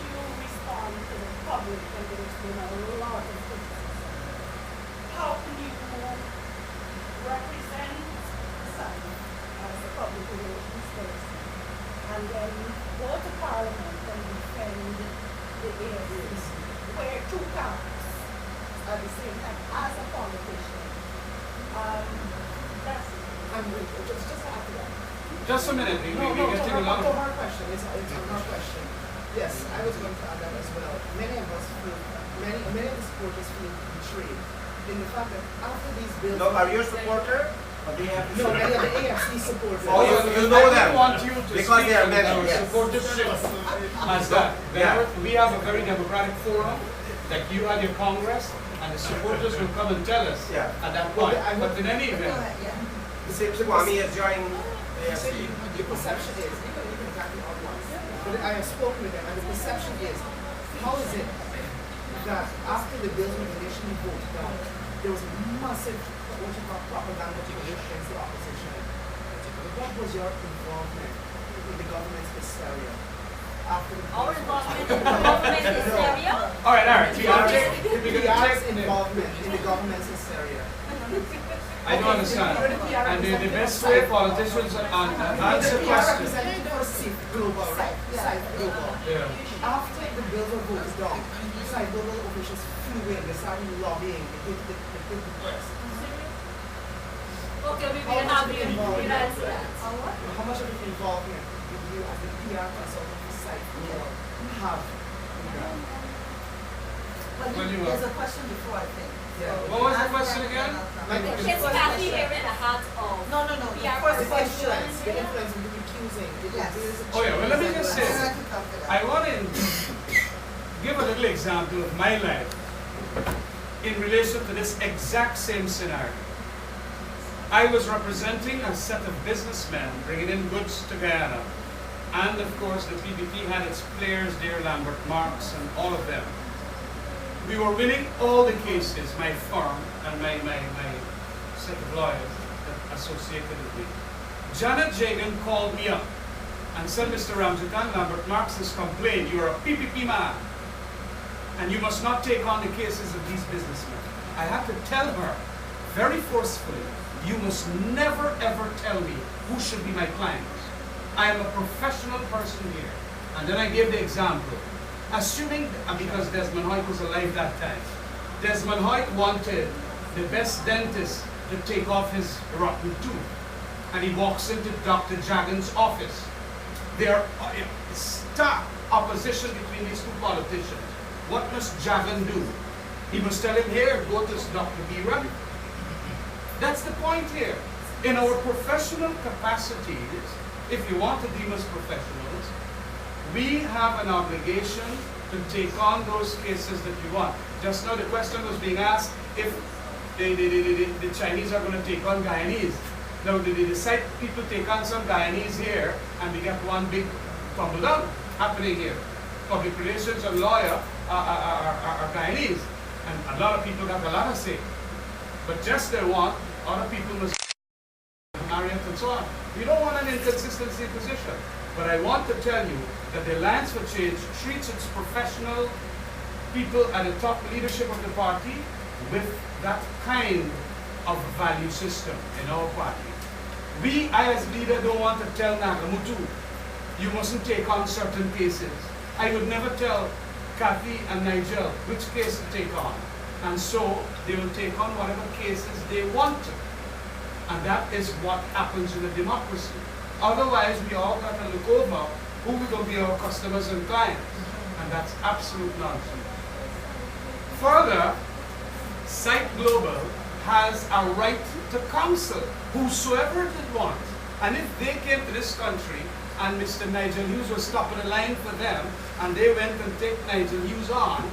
you respond to the public when there's been a lot of criticism? How can you represent the side as a public relations person and then go to Parliament and defend the AFC, wear two caps at the same time as a politician? That's it. Just to add to that. Just a minute, we're getting a lot to of... her question. It's her question. Yes, I was going to add that as well. Many of us feel, many of the supporters feel betrayed in the fact that after these bills. No, are you a supporter of the AFC? No, many of the AFC supporters. Oh, you know them. I want you to Because speak they are on many, our yes. supportership as that. Yeah. We have a very democratic forum, like you had your Congress, and the supporters will come and tell us Yeah. at that Well, point. I But in any Go event, ahead, yeah. Kwame has joined the So AFC. the perception is, you can exactly all once, but I have spoken with them, and the perception is, how is it that after the bills were initially voted down, there was massive, what you call propaganda push against the opposition? What was your involvement in the government's hysteria after the Our involvement in the government hysteria? all right, we're gonna take PR's the- involvement in the government's hysteria? I don't understand. And the best way politicians answer The PR questions. representative for SIP Global, right? SIP Global. Yeah. After the bills were voted down, SIP Global officials flew in, they started lobbying, they hit the press. Okay, we will have you answer that. How much of an involvement did you as the PR consultant for SIP Global have in that? Well, there's a question before, I think. Yeah. So What was the ask question Cathy again? and I'll come. Like, Is First Cathy question. here in the hat of? No, the PR first The question. influence with the accusing. Yes. Oh yeah, well let me just say, I'd like to come to that. I want to give a little example of my life in relation to this exact same scenario. I was representing a set of businessmen bringing in goods to Guyana. And of course, the PPP had its players there, Lambert Marx and all of them. We were winning all the cases, my firm and my set of lawyers that associated with me. Janet Jagan called me up and said, Mr. Ramjitan, Lambert Marx has complained, you're a PPP man, and you must not take on the cases of these businessmen. I had to tell her very forcefully, you must never ever tell me who should be my clients. I am a professional person here. And then I gave the example. Assuming, because Desmond Hoyt was alive that time, Desmond Hoyt wanted the best dentist to take off his rotten tooth. And he walks into Dr. Jagan's office. There are stark opposition between these two politicians. What must Jagan do? He must tell him, here, go to Dr. Bira. That's the point here. In our professional capacities, if you want to deem us professionals, we have an obligation to take on those cases that we want. Just now the question was being asked if the Chinese are going to take on Guyanese. Now they decide people take on some Guyanese here and we get one big tumble down happening here. Public relations and lawyer are Guyanese. And a lot of people got a lot to say. But just they want, other people must marry and so on. We don't want an inconsistency position. But I want to tell you that the Alliance for Change treats its professional people at the top leadership of the party with that kind of value system in our party. I as leader don't want to tell Nagamutu, you mustn't take on certain cases. I would never tell Kathy and Nigel which case to take on. And so they will take on whatever cases they want to. And that is what happens in a democracy. Otherwise, we all got to look over who are going to be our customers and clients. And that's absolute nonsense. Further, Site Global has a right to counsel whosoever it wants. And if they came to this country and Mr. Nigel Hughes was top of the line for them, and they went and take Nigel Hughes on,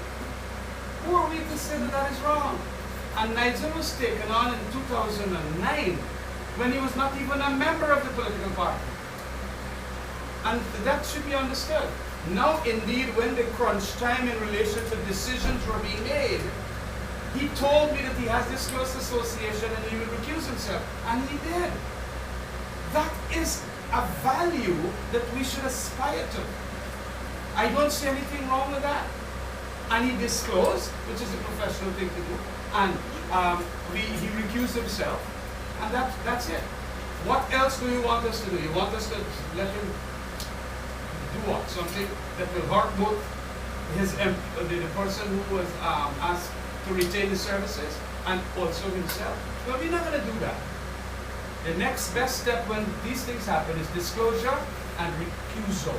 who are we to say that that is wrong? And Nigel was taken on in 2009 when he was not even a member of the political party. And that should be understood. Now, indeed, when the crunch time in relation to decisions were being made, he told me that he has this close association and he will recuse himself. And he did. That is a value that we should aspire to. I don't see anything wrong with that. And he disclosed, which is a professional thing to do, and he recused himself, and that's it. What else do you want us to do? You want us to let him do what? Something that will hurt both the person who was asked to retain the services and also himself? Well, we're not going to do that. The next best step when these things happen is disclosure and recusal,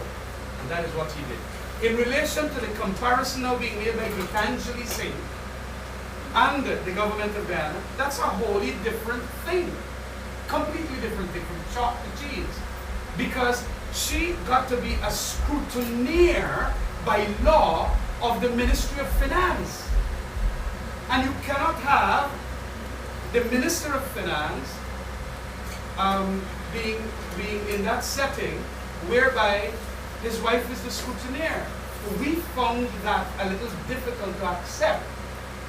and that is what he did. In relation to the comparison now being made by Gitanjali Singh and the government of Guyana, that's a wholly different thing. Completely different thing, from chalk to cheese. Because she got to be a scrutineer by law of the Ministry of Finance. And you cannot have the Minister of Finance being in that setting whereby his wife is the scrutineer. We found that a little difficult to accept.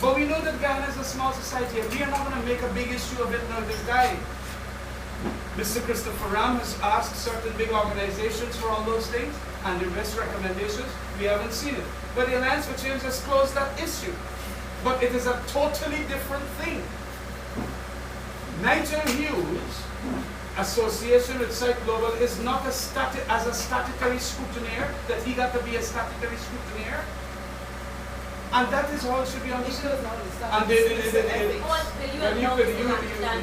But we know that Guyana is a small society and we are not going to make a big issue of it now this guy. Mr. Christopher Ram has asked certain big organizations for all those things and the best recommendations. We haven't seen it. But the Alliance for Change has closed that issue. But it is a totally different thing. Nigel Hughes' association with Site Global is not as a statutory scrutineer, that he got to be a statutory scrutineer. And that is all should be understood. And you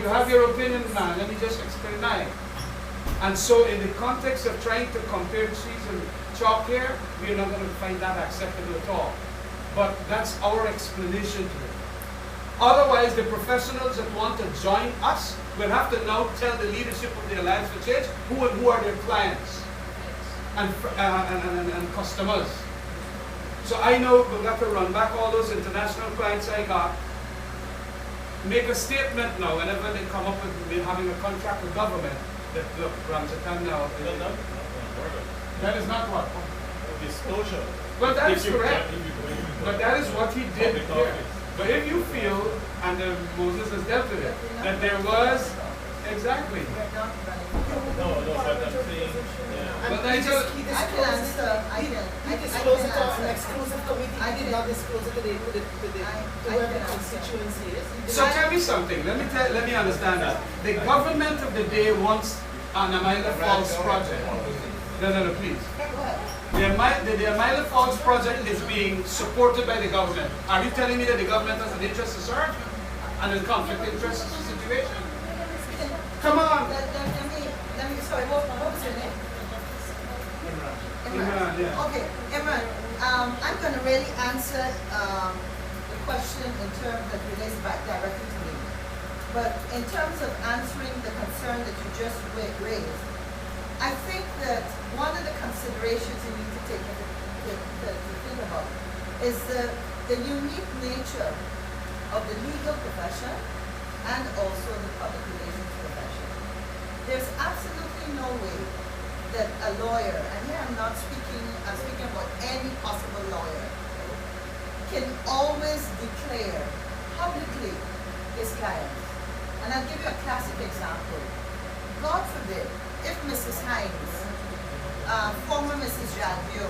have your opinion now, let me just explain mine. And so in the context of trying to compare cheese and chalk here, we are not going to find that acceptable at all. But that's our explanation to it. Otherwise, the professionals that want to join us will have to now tell the leadership of the Alliance for Change who are their clients and customers. So I know we've got to run back all those international clients I got make a statement now whenever they come up with having a contract with government that look, Ramjatan now. That is not what. Disclosure. Well, that If is you- correct. if you- But that is what he did Public here. office. But if you feel, and Moses has dealt with it, that there was exactly. We're not running. No, but I'm saying, yeah. But He I tell- he I can disclosed answer, I He can disclosed it on answer. an exclusive committee, I he did can- not disclose it to the I whoever can the answer. constituency is. He did So not- tell me something. Let me understand this. The government of the day wants an Amaila Falls project. No, please. Go ahead. The Amaila Falls project is being supported by the government. Are you telling me that the government has an interest to serve and a conflict of interest situation? Come on. Let me, sorry, what was your name? Imran, yeah. Okay, Imran, I'm gonna really answer, the question in terms that relates back directly to me. But in terms of answering the concern that you just raised, I think that one of the considerations you need to take to think about is the unique nature of the legal profession and also the public relations profession. There's absolutely no way that a lawyer, and here I'm speaking about any possible lawyer, can always declare publicly his clients. And I'll give you a classic example. God forbid, if Mrs. Hines, former Mrs. Jadvio,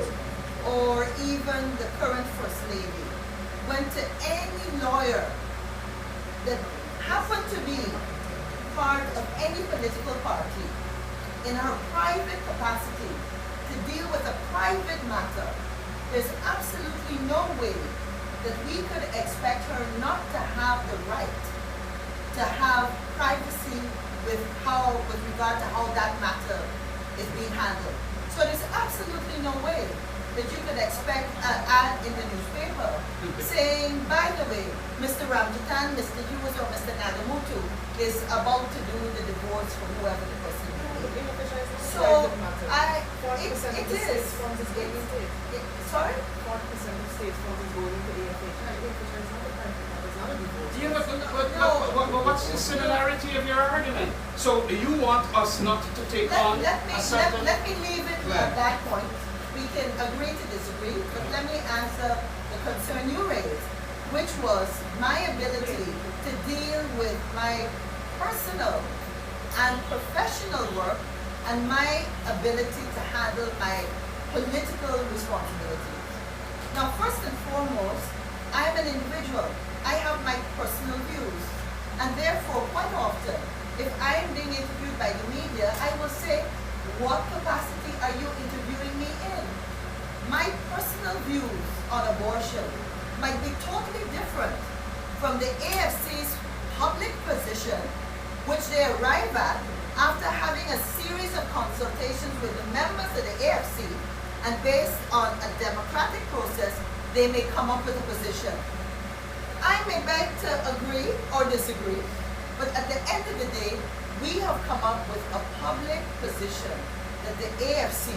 or even the current First Lady, went to any lawyer that happened to be part of any political party in her private capacity to deal with a private matter, there's absolutely no way that we could expect her not to have the right to have privacy with regard to how that matter is being handled. So there's absolutely no way that you could expect an ad in the newspaper saying, by the way, Mr. Ramjatan, Mr. Hughes, or Mr. Nagamutu is about to do the divorce from whoever the person may be. So, it is. funds is going into it. Sorry? 40% of state funds is going into AFH. AFH is not a private matter, it's not a divorce. Yeah, but what's the similarity of your argument? So you want us not to take on Let a certain... me leave it at that point. We can agree to disagree, but let me answer the concern you raised, which was my ability to deal with my personal and professional work and my ability to handle my political responsibilities. Now, first and foremost, I'm an individual. I have my personal views, and therefore, quite often, if I am being interviewed by the media, I will say, what capacity are you interviewing me in? My personal views on abortion might be totally different from the AFC's public position, which they arrive at after having a series of consultations with the members of the AFC, and based on a democratic process, they may come up with a position. I may beg to agree or disagree, but at the end of the day, we have come up with a public position that the AFC,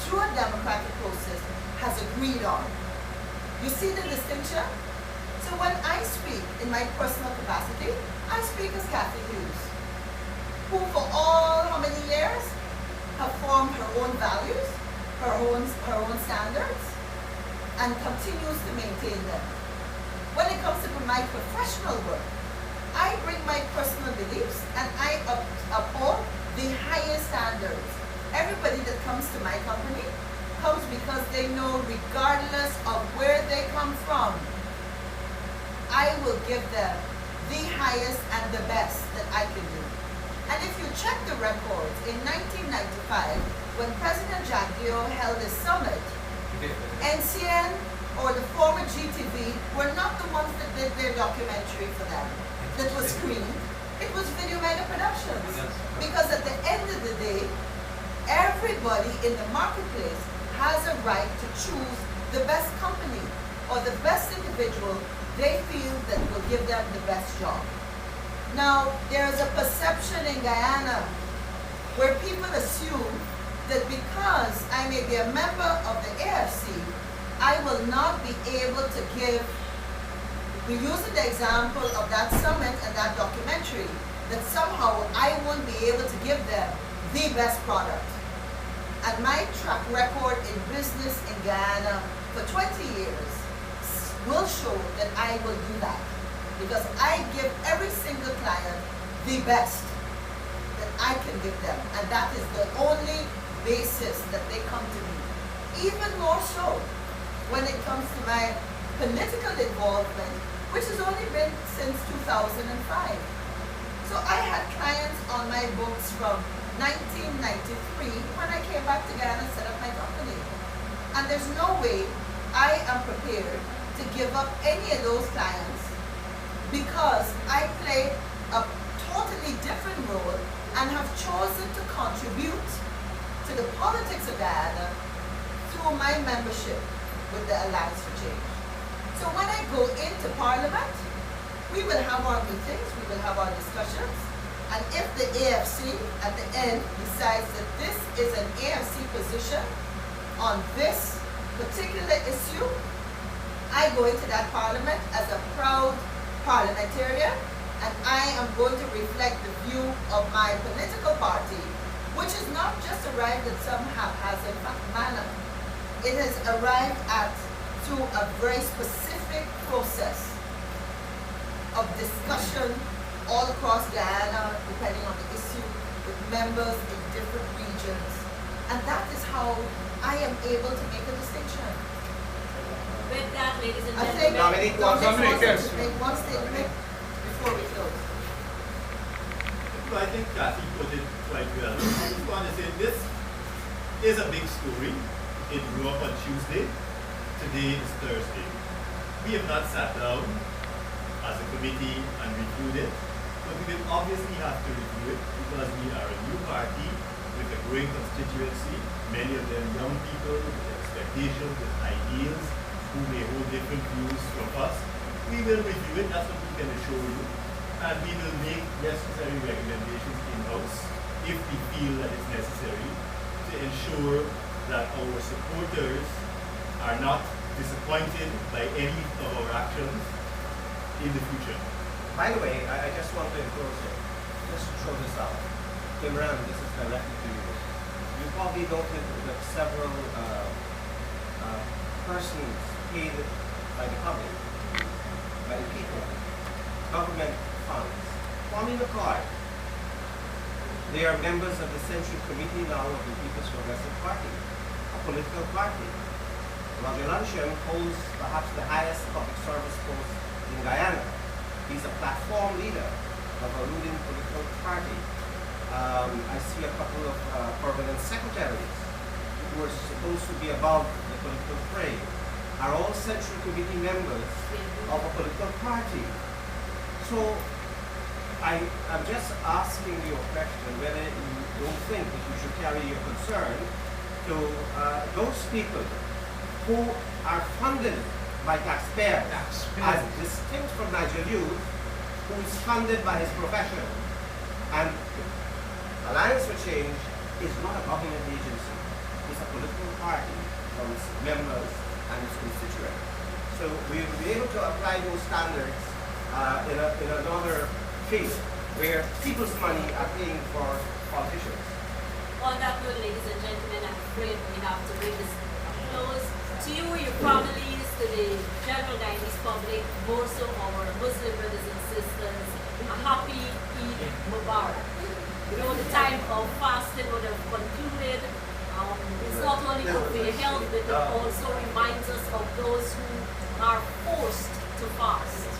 through a democratic process, has agreed on. You see the distinction? So when I speak in my personal capacity, I speak as Kathy Hughes, who for how many years, have formed her own values, her own standards, and continues to maintain them. When it comes to my professional work, I bring my personal beliefs and I uphold the highest standards. Everybody that comes to my company comes because they know, regardless of where they come from, I will give them the highest and the best that I can do. And if you check the records, in 1995, when President Jagdeo held a summit, NCN or the former GTV were not the ones that did their documentary for them, that was screened. It was Video Mega Productions. Because at the end of the day, everybody in the marketplace has a right to choose the best company or the best individual they feel that will give them the best job. Now, there is a perception in Guyana where people assume that because I may be a member of the AFC, I will not be able to give we're using the example of that summit and that documentary that somehow I won't be able to give them the best product. And my track record in business in Guyana for 20 years will show that I will do that. Because I give every single client the best that I can give them. And that is the only basis that they come to me. Even more so when it comes to my political involvement, which has only been since 2005. So I had clients on my books from 1993 when I came back to Ghana and set up my company. And there's no way I am prepared to give up any of those clients because I play a totally different role and have chosen to contribute to the politics of Guyana through my membership with the Alliance for Change. So when I go into Parliament, we will have our meetings, we will have our discussions, and if the AFC at the end decides that this is an AFC position on this particular issue, I go into that Parliament as a proud parliamentarian, and I am going to reflect the view of my political party, which is not just arrived at some haphazard manner. It has arrived at through a very specific process of discussion all across Guyana, depending on the issue, with members in different regions. And that is how I am able to make a distinction. With that, ladies and I think gentlemen, Dominic, yes. to make one statement before we close. Well, I think Kathy put it quite well. I just want to say this is a big story. It grew up on Tuesday. Today is Thursday. We have not sat down as a committee and reviewed it, but we will obviously have to review it because we are a new party with a growing constituency, many of them young people with expectations, with ideals, who may hold different views from us. We will review it, that's what we can assure you, and we will make necessary recommendations in-house if we feel that it's necessary to ensure that our supporters are not disappointed by any of our actions in the future. By the way, I just want to endorse it. Just to throw this out. Imran, this is directed to you. You probably noted that several persons paid by the public, by the people, government funds. Kwame McCoy. They are members of the Central Committee now of the People's Progressive Party, a political party. Roger Luncheon holds perhaps the highest public service post in Guyana. He's a platform leader of a ruling political party. I see a couple of permanent secretaries who are supposed to be above the political fray, are all Central Committee members of a political party. So I'm just asking you a question, whether you don't think that you should carry your concern to those people who are funded by taxpayers, as distinct from Nigel Youth, who is funded by his profession. And Alliance for Change is not a government agency. It's a political party from its members and its constituents. So we will be able to apply those standards in another field where people's money are paying for politicians. on that note, ladies and gentlemen, I'm afraid we have to bring this close. To you, your families, to the general Guyanese public, more so our Muslim brothers and sisters, a happy Eid Mubarak. You know, the time of fasting would have concluded. It's not only good for your health, but it also reminds us of those who are forced to fast.